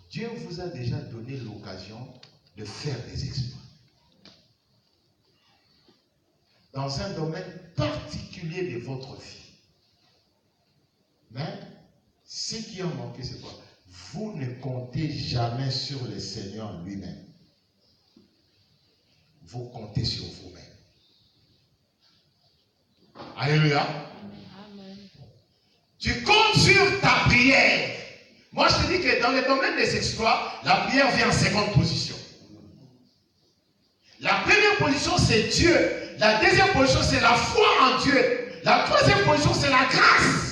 Dieu vous a déjà donné l'occasion de faire des exploits. Dans un domaine particulier de votre vie. Mais, ce qui a manqué, c'est quoi? Vous ne comptez jamais sur le Seigneur lui-même. Vous comptez sur vous-même. Alléluia. Amen. Tu comptes sur ta prière. Moi, je te dis que dans le domaine des exploits, la prière vient en seconde position. La première position, c'est Dieu. La deuxième position, c'est la foi en Dieu. La troisième position, c'est la grâce.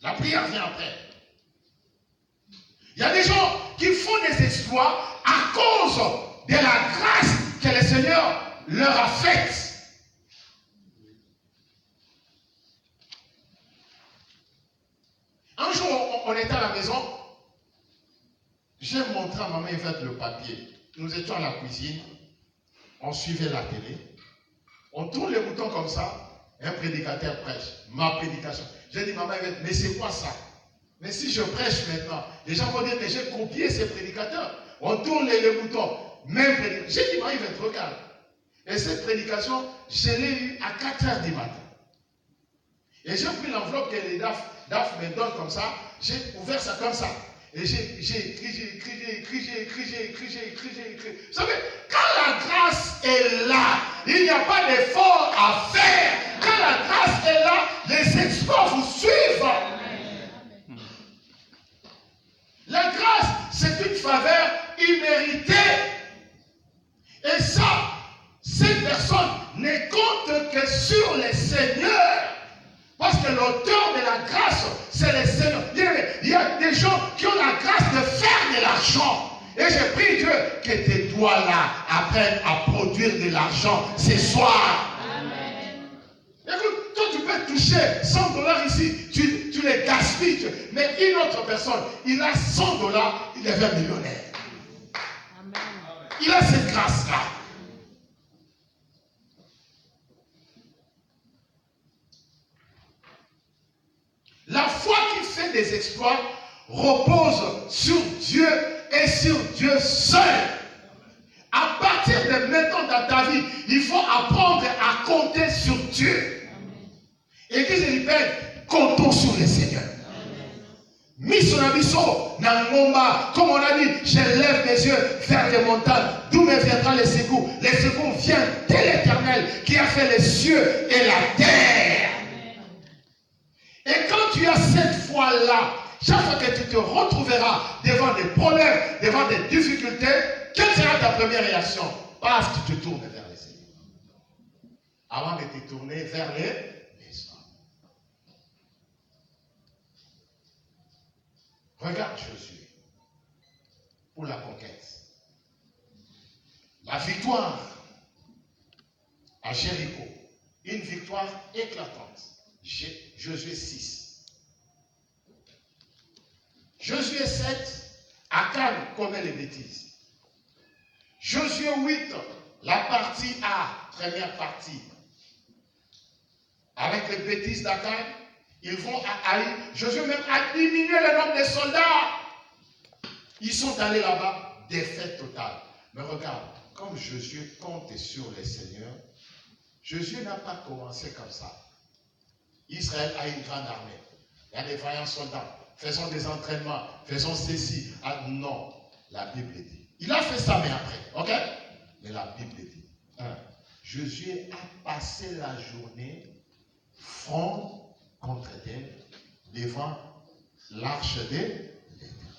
La prière vient après. Il y a des gens qui font des exploits à cause de la grâce que le Seigneur leur a faite. Un jour, on était à la maison. J'ai montré à maman Yvette le papier. Nous étions à la cuisine. On suivait la télé. On tourne les boutons comme ça. Un prédicateur prêche. Ma prédication. J'ai dit, maman Yvette, mais c'est quoi ça? Mais si je prêche maintenant, les gens vont dire que j'ai copié ces prédicateurs. On tourne les boutons. Même prédication. J'ai dit, maman Yvette, regarde. Et cette prédication, je l'ai eue à 4 h du matin. Et j'ai pris l'enveloppe que les DAF me donnent comme ça. J'ai ouvert ça comme ça. Et j'ai écrit. Vous savez, quand la grâce est là, il n'y a pas d'effort à faire. Quand la grâce est là, les exploits vous suivent. La grâce, c'est une faveur imméritée. Et ça, cette personne ne compte que sur le Seigneur. Parce que l'auteur de la grâce, c'est le Seigneur. Il y a des gens qui ont la grâce de faire de l'argent. Et je prie Dieu que tes doigts-là apprennent à produire de l'argent ce soir. Amen. Écoute, toi tu peux toucher 100 $ ici, tu les gaspilles. Mais une autre personne, il a 100 $, il devient millionnaire. Amen. Il a cette grâce-là. La foi qui fait des exploits repose sur Dieu et sur Dieu seul. À partir de maintenant dans ta vie, il faut apprendre à compter sur Dieu. Église Élipène, comptons sur le Seigneur. Missonabiso, Nangomba, comme on a dit, je lève mes yeux vers les montagnes, d'où me viendra le secours. Le secours vient de l'Éternel qui a fait les cieux et la terre. Et quand tu as cette foi-là, chaque fois que tu te retrouveras devant des problèmes, devant des difficultés, quelle sera ta première réaction? Paf, tu te tournes vers les Seigneur. Avant de te tourner vers les hommes. Regarde Josué pour la conquête. La victoire à Jéricho. Une victoire éclatante. Josué 6. Josué 7, Akan commet les bêtises. Josué 8, la partie A, première partie. Avec les bêtises d'Akan, ils vont à Haï. Josué même a diminué le nombre de soldats. Ils sont allés là-bas, défaite totale. Mais regarde, comme Josué compte sur le Seigneur, Josué n'a pas commencé comme ça. Israël a une grande armée. Il y a des vaillants soldats. faisons des entraînements, faisons ceci. Ah non, la Bible dit. Il a fait ça, mais après, ok? Mais la Bible dit. Josué a passé la journée front contre terre devant l'arche de l'Éternel.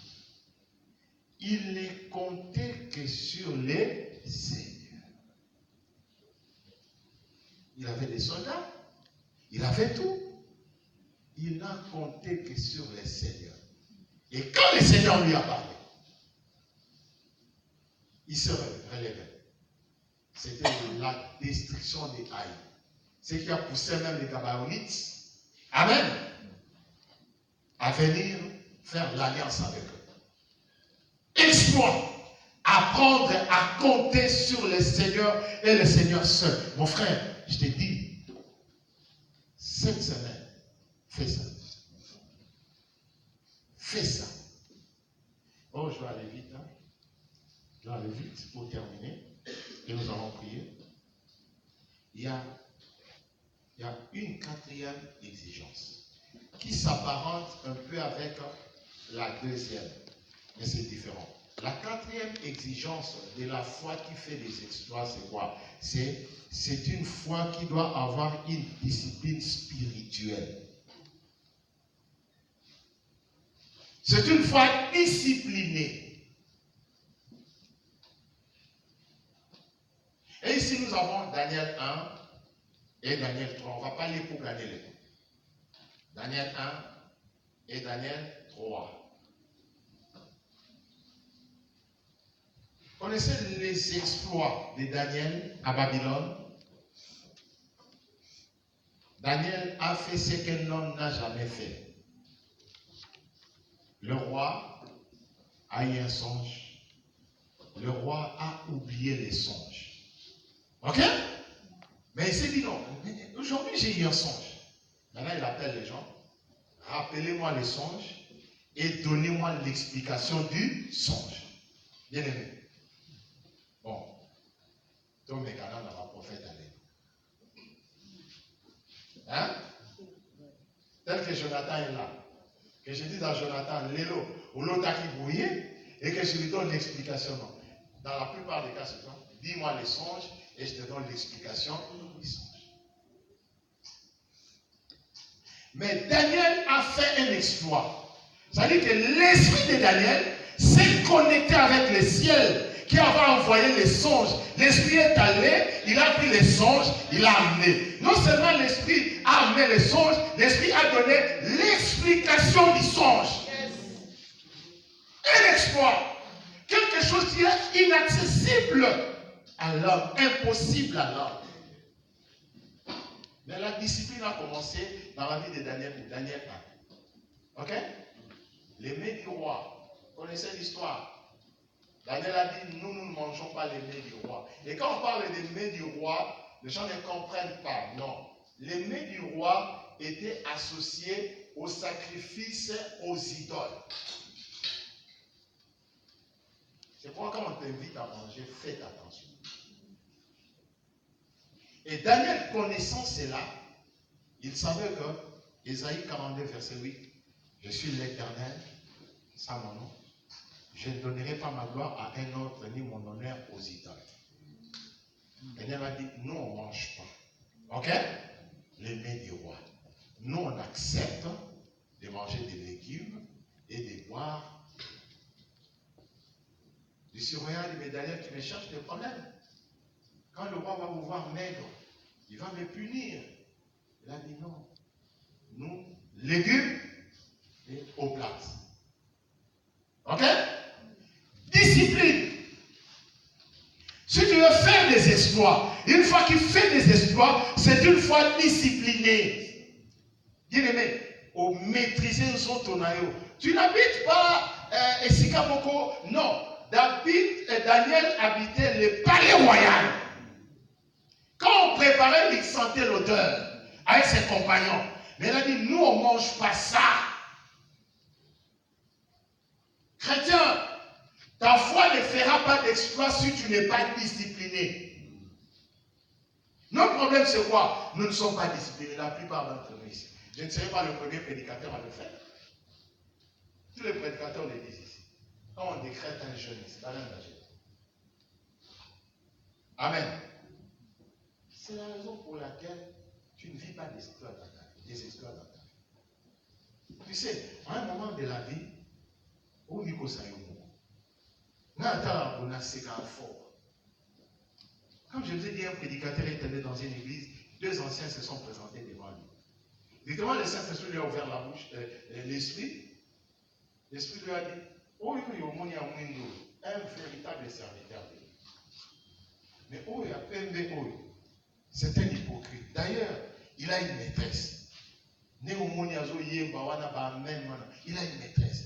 Il ne comptait que sur les seigneurs. Il avait des soldats, il avait tout. Il n'a compté que sur les seigneurs. Et quand le Seigneur lui a parlé, il se relevait. C'était la destruction des Haïs. Ce qui a poussé même les Gabaonites, amen, à venir faire l'alliance avec eux. Exploit. Apprendre à compter sur le Seigneur et le Seigneur seul. Mon frère, je te dis, cette semaine, fais ça. Fais ça. Oh, je vais aller vite. Hein? Je vais aller vite pour terminer. Et nous allons prier. Il y a une quatrième exigence qui s'apparente un peu avec la deuxième. Mais c'est différent. La quatrième exigence de la foi qui fait des exploits, c'est quoi? C'est une foi qui doit avoir une discipline spirituelle. C'est une foi disciplinée. Et ici, nous avons Daniel 1 et Daniel 3. On ne va pas lire pour gagner les coups. Daniel 1 et Daniel 3. Connaissez les exploits de Daniel à Babylone? Daniel a fait ce qu'un homme n'a jamais fait. Le roi a eu un songe. Le roi a oublié les songes. Ok? Mais il s'est dit non. Aujourd'hui, j'ai eu un songe. Maintenant, il appelle les gens. Rappelez-moi les songes et donnez-moi l'explication du songe. Bien aimé. Bon. Donc, mes canards n'ont pas prophète aller. Hein? Tel que Jonathan est là. Que je dis à Jonathan, Lélo, ou l'autre qui brouillé, et que je lui donne l'explication. Dans la plupart des cas, c'est ça. Dis-moi les songes et je te donne l'explication des songes. Mais Daniel a fait un exploit. C'est-à-dire que l'esprit de Daniel s'est connecté avec le ciel qui avait envoyé les songes. L'esprit est allé, il a pris les songes, il a amené. Non seulement l'esprit a amené les songes, l'esprit a donné l'explication du songe. Un exploit. Quelque chose qui est inaccessible à l'homme, impossible à l'homme. Mais la discipline a commencé dans la vie de Daniel 1. Ok? Les mets du roi. Vous connaissez l'histoire? Daniel a dit, nous ne mangeons pas les mets du roi. Et quand on parle des mets du roi, les gens ne comprennent pas. Non. Les mets du roi étaient associés au sacrifice aux idoles. C'est pourquoi quand on t'invite à manger, faites attention. Et Daniel, connaissant cela, il savait que, Ésaïe 42, verset 8, je suis l'Éternel, ça mon nom, je ne donnerai pas ma gloire à un autre, ni mon honneur aux idoles. Daniel a dit, nous on ne mange pas. Ok? Les mets du roi. Nous on accepte de manger des légumes et de boire. Je suis regarde, mais Daniel, tu me cherches des problèmes. Quand le roi va vous voir maigre, il va me punir. Il a dit non. Nous, légumes et au plat. Ok? Discipline. Si tu veux faire des exploits, une fois qu'il fait des exploits, c'est une fois discipliné. Bien aimé, au maîtriser son tonayo. Tu n'habites pas Esikamoko, non. Daniel habitait le palais royal. Quand on préparait, il sentait l'odeur avec ses compagnons. Mais il a dit, nous on ne mange pas ça. Chrétien, ta foi ne fera pas d'exploit si tu n'es pas discipliné. Notre problème c'est quoi? Nous ne sommes pas disciplinés, la plupart d'entre nous ici. Je ne serai pas le premier prédicateur à le faire. prédicateurs le disent ici. Quand on décrète un jeûne, c'est pas l'un d'agir. Amen. C'est la raison pour laquelle tu ne vis pas d'esclave dans ta vie. Des esclaves dans ta vie. Tu sais, à un moment de la vie, où Nico Sayomo, Nata, on a séqué fort. Comme je vous ai dit, un prédicateur est allé dans une église, 2 anciens se sont présentés devant lui. Directement, le Saint-Esprit lui a ouvert la bouche, l'Esprit lui a dit, oh, un véritable serviteur de Dieu. Mais oh, il y a PMB, c'est un hypocrite. D'ailleurs, il a une maîtresse. Il a une maîtresse.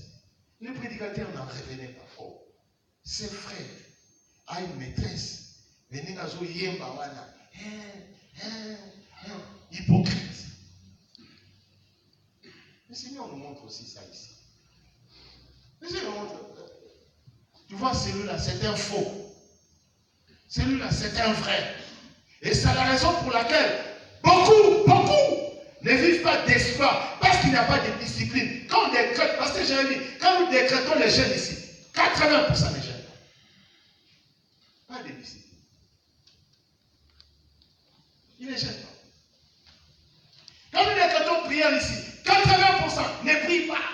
Le prédicateur n'en revenait pas. Oh, ses frères a une maîtresse. Hypocrite. Le Seigneur nous montre aussi ça ici. Le Seigneur nous montre. Tu vois, celui-là, c'est un faux. Celui-là, c'est un vrai. Et c'est la raison pour laquelle beaucoup ne vivent pas d'espoir parce qu'il n'y a pas de discipline. Quand on décrète, parce que j'ai dit, quand nous décrétons les jeunes ici, 80% des jeunes, pas de discipline. Il ne gêne pas. Quand nous décrétons prière ici, 80% ne prient pas.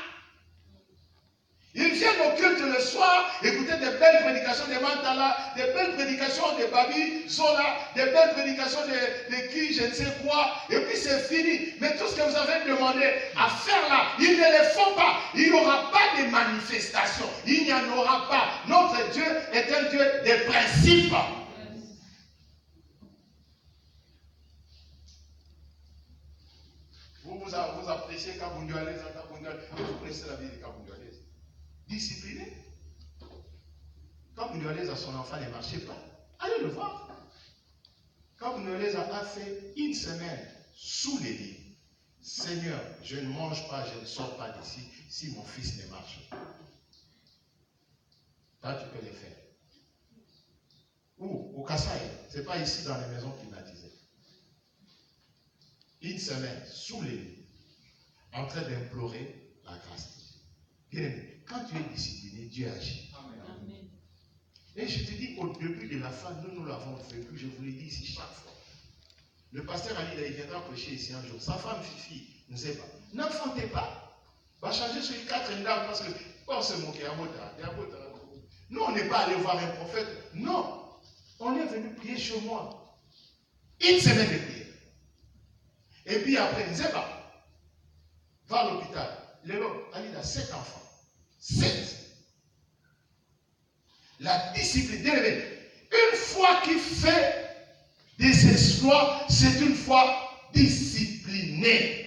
Ils viennent au culte le soir, écouter des belles prédications de Mantala, des belles prédications de Babi, Zola, des belles prédications de qui, je ne sais quoi, et puis c'est fini. Mais tout ce que vous avez demandé à faire là, ils ne le font pas. Il n'y aura pas de manifestation. Il n'y en aura pas. Notre Dieu est un Dieu de principes. Vous appréciez Kabundualez, et vous connaissez la vie de Kabundualez. Discipliné. Quand Kabundualez à son enfant ne marchait pas, allez le voir. Quand Kabundualez a fait une semaine sous les lits, Seigneur, je ne mange pas, je ne sors pas d'ici si mon fils ne marche pas. Là, tu peux le faire. Ou au Kassai, ce n'est pas ici dans les maisons climatisées. Une semaine sous les lits, en train d'implorer la grâce de Dieu. Bien aimé, quand tu es discipliné, Dieu agit. Amen. Et je te dis, au début de la fin, nous l'avons vécu, je vous l'ai dit ici chaque fois. Le pasteur Ali, il viendra prêcher ici un jour. Sa femme Fifi, ne sait pas. N'enfantez pas. Va changer sur les 4 dames parce que, on se moque, nous, on n'est pas allé voir un prophète. Non. On est venu prier chez moi. Une semaine de prière. Et puis après, ne sait pas. Va à l'hôpital. Ali a 7 enfants. 7. La discipline. Une fois qu'il fait des exploits, c'est une fois discipliné.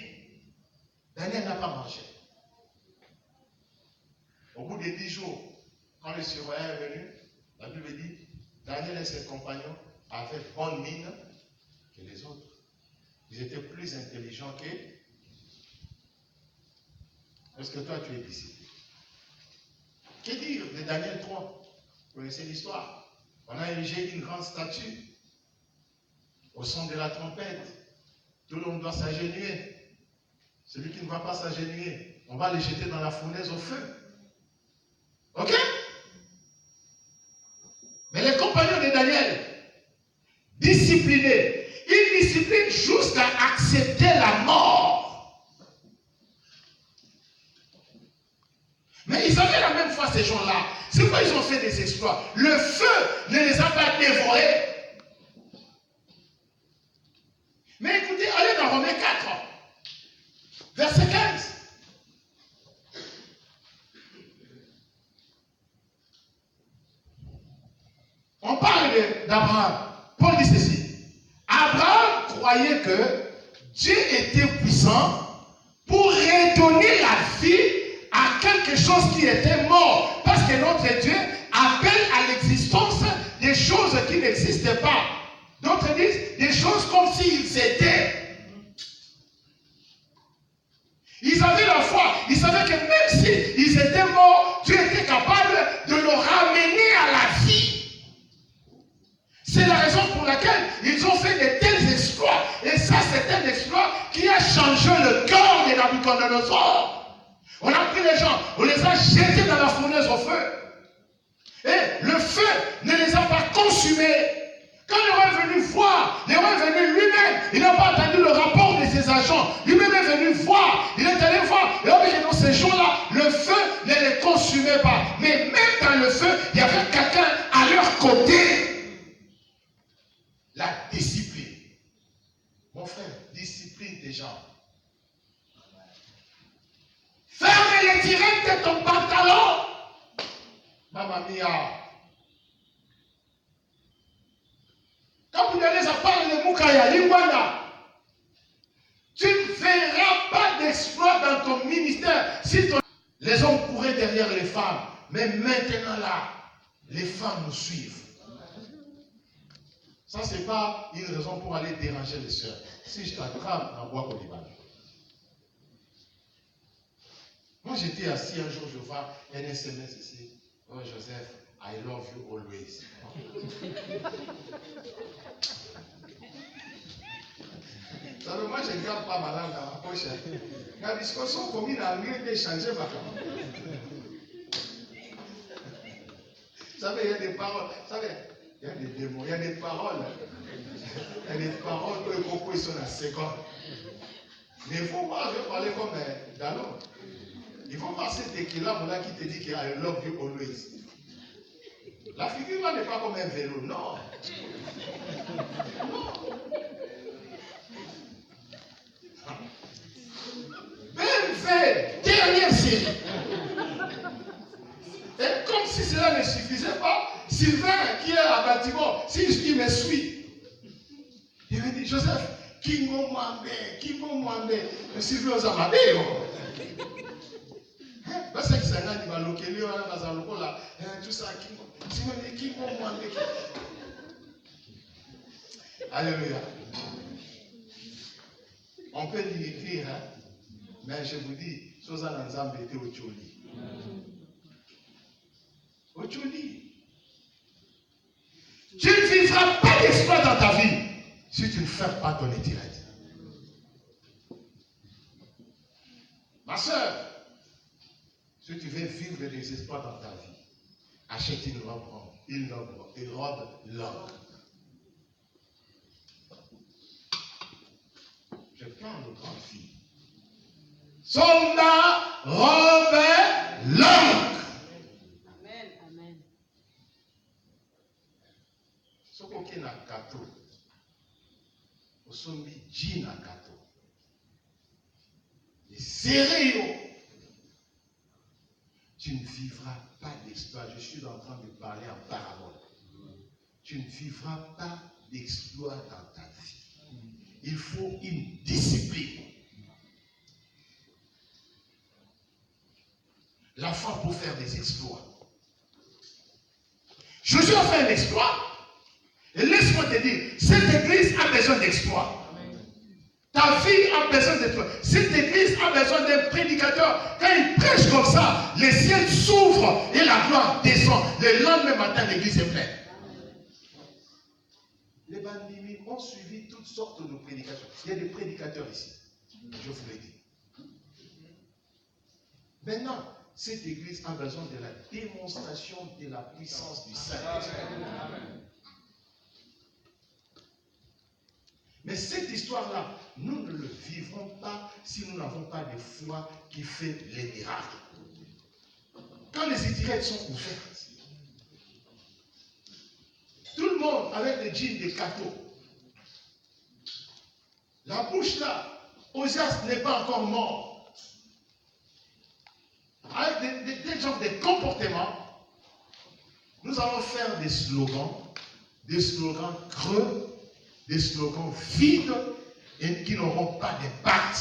Daniel n'a pas mangé. Au bout de 10 jours, quand le surveillant est venu, la Bible dit, Daniel et ses compagnons avaient bonne mine que les autres. Ils étaient plus intelligents que. Est-ce que toi tu es discipliné? Que dire de Daniel 3? Vous connaissez l'histoire. On a érigé une grande statue. Au son de la trompette, tout le monde doit s'agenouiller. Celui qui ne va pas s'agenouiller, on va le jeter dans la fournaise au feu. Ok? Mais les compagnons de Daniel, disciplinés, ils disciplinent jusqu'à accepter la mort. Mais ils avaient la même foi, ces gens-là. C'est pourquoi ils ont fait des exploits. Le feu ne les a pas dévorés. Mais écoutez, allez dans Romains 4, verset 15. On parle d'Abraham. Paul dit ceci. Abraham croyait que Dieu était puissant pour redonner la vie à quelque chose qui était mort. Parce que notre Dieu appelle à l'existence des choses qui n'existaient pas. D'autres disent des choses comme s'ils étaient. Ils avaient la foi. Ils savaient que même s'ils étaient morts, Dieu était capable de le ramener à la vie. C'est la raison pour laquelle ils ont fait de tels exploits. Et ça, c'est un exploit qui a changé le cœur de Nabucodonosor. On a pris les gens, on les a jetés dans la fournaise au feu. Et le feu ne les a pas consumés. Quand le roi est venu voir, le roi est venu lui-même, il n'a pas attendu le rapport de ses agents. Lui-même est venu voir, il est allé voir. Et dans ces jours-là, le feu ne les consumait pas. Mais même dans le feu, il y avait quelqu'un à leur côté. La discipline. Mon frère, discipline des gens. Ferme les tirettes de ton pantalon. Mamma mia. Quand vous allez à parler de Moukaya, Lingwanda, tu ne verras pas d'exploit dans ton ministère. Si les hommes couraient derrière les femmes, mais maintenant là, les femmes nous suivent. Ça, ce n'est pas une raison pour aller déranger les sœurs. Si je t'attrape en bois Colibane. Moi, j'étais assis un jour, je vois un SMS ici. Oh, Joseph, I love you always. Ça veut, moi, je ne garde pas ma langue dans ma poche. La discussion commune a mieux d'échanger ma langue. Vous savez, il y a des paroles. Vous savez, il y a des démons, il y a des paroles. Il y a des paroles que les cocos sont à 50. Mais il faut voir, je vais parler comme Dallon. Il faut voir cet équilibre-là qui te dit qu'il y a I love you always. La figure là n'est pas comme un vélo, non. Même fait, dernière série. Et comme si cela ne suffisait pas, Sylvain qui est à bâtiment, s'il me suit, il me dit, Joseph, Kingo Mwambe. Je suis venu aux Amadeo. Parce que c'est un animal local, tout ça, Kingo Mwambe. Alléluia. On peut l'écrire, hein? Mais je vous dis, Sozan Nzambe était au Tcholi. Au Tcholi. Tu ne vivras pas d'exploit dans ta vie si tu ne fermes pas ton étirette. Ma soeur, si tu veux vivre des exploits dans ta vie, achète une robe longue. Je parle aux grandes filles. Sonda, robe longue. Amen. Ce qu'on a un gâteau, au sommet, jean à gâteau. Et sérieux, tu ne vivras pas d'exploit. Je suis en train de parler en parabole. Tu ne vivras pas d'exploit dans ta vie. Il faut une discipline. La foi pour faire des exploits. Jésus a fait un exploit. Et laisse-moi te dire, cette église a besoin d'exploits. Ta vie a besoin d'exploits. Cette église a besoin d'un prédicateur. Quand il prêche comme ça, les ciels s'ouvrent et la gloire descend. Le lendemain matin, l'église est pleine. Les bandits ont suivi toutes sortes de prédications. Il y a des prédicateurs ici. Je vous l'ai dit. Maintenant, cette église a besoin de la démonstration de la puissance du Saint-Esprit. Mais cette histoire-là, nous ne le vivrons pas si nous n'avons pas de foi qui fait les miracles. Quand les étiquettes sont ouvertes, tout le monde avec des jeans de cateau, la bouche là, Osias n'est pas encore mort. Avec des genres de comportements, nous allons faire des slogans creux, des slogans vides et qui n'auront pas d'impact.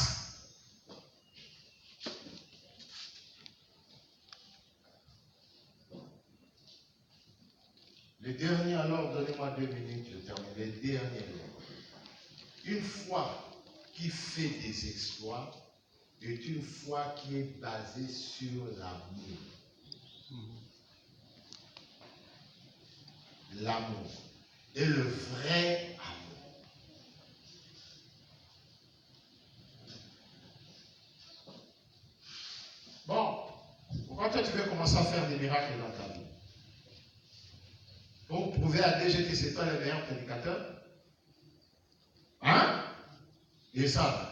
Les derniers, alors, donnez-moi 2 minutes, je termine. Les derniers. Une foi qui fait des exploits est une foi qui est basée sur l'amour. L'amour. Et le vrai amour. Bon, toi, tu veux commencer à faire des miracles dans ta vie, pour prouver à DG que c'est toi le meilleur prédicateur, hein? Et ça.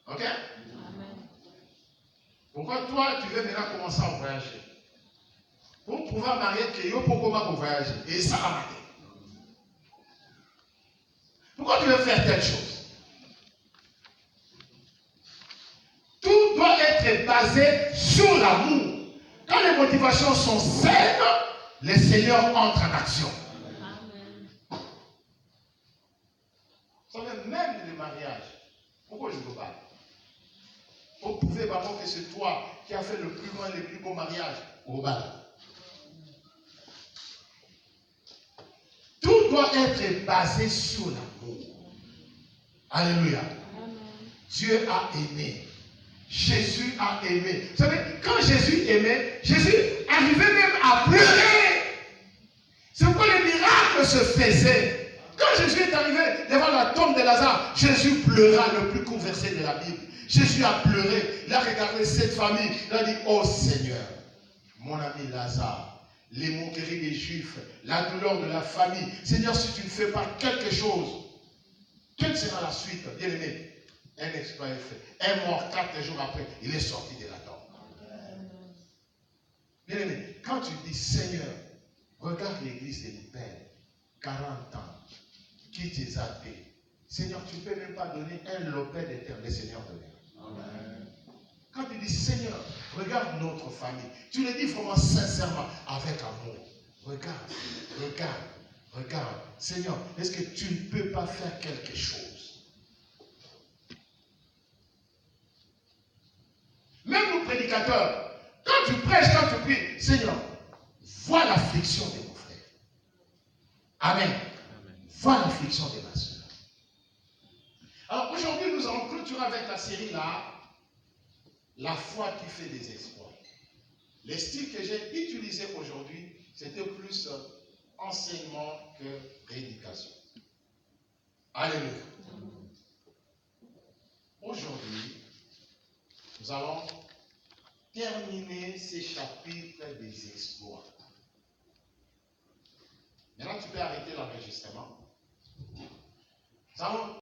Ok? Amen. Pourquoi toi, tu veux maintenant commencer à voyager? Pour pouvoir marier Kéo, pourquoi vous voyager? Et ça va mater. Pourquoi tu veux faire telle chose? Tout doit être basé sur l'amour. Quand les motivations sont saines, le Seigneur entre en action. Amen. Vous savez, même le mariage, pourquoi je vous parle? Vous pouvez voir que c'est toi qui as fait le plus grand et le plus beau mariage au bal. Tout doit être basé sur l'amour. Alléluia. Amen. Dieu a aimé. Jésus a aimé. Vous savez, quand Jésus aimait, Jésus arrivait même à pleurer. C'est pourquoi les miracles se faisaient. Quand Jésus est arrivé devant la tombe de Lazare, Jésus pleura, le plus court verset de la Bible. Jésus a pleuré. Il a regardé cette famille. Il a dit, oh Seigneur, mon ami Lazare, les moqueries des Juifs, la douleur de la famille. Seigneur, si tu ne fais pas quelque chose, quelle sera la suite? Bien aimé, un exploit est fait. Un mort 4 jours après, il est sorti de la tombe. Bien aimé, quand tu dis Seigneur, regarde l'église de l'Hyper, 40 ans, qui t'es athée. Seigneur, tu ne peux même pas donner un lopin de terre, le Seigneur donne. Amen. Quand tu dis Seigneur, regarde notre famille, tu le dis vraiment sincèrement, avec amour. Regarde, regarde, regarde. Seigneur, est-ce que tu ne peux pas faire quelque chose? Même nous prédicateurs, quand tu prêches, quand tu pries, Seigneur, vois l'affliction de mon frère. Amen. Vois l'affliction de ma soeur. Alors aujourd'hui, nous allons clôturer avec la série là, la foi qui fait des exploits. Les styles que j'ai utilisés aujourd'hui, c'était plus enseignement que prédication. Alléluia. Aujourd'hui, nous allons terminer ces chapitres des exploits. Maintenant, tu peux arrêter l'enregistrement. Nous allons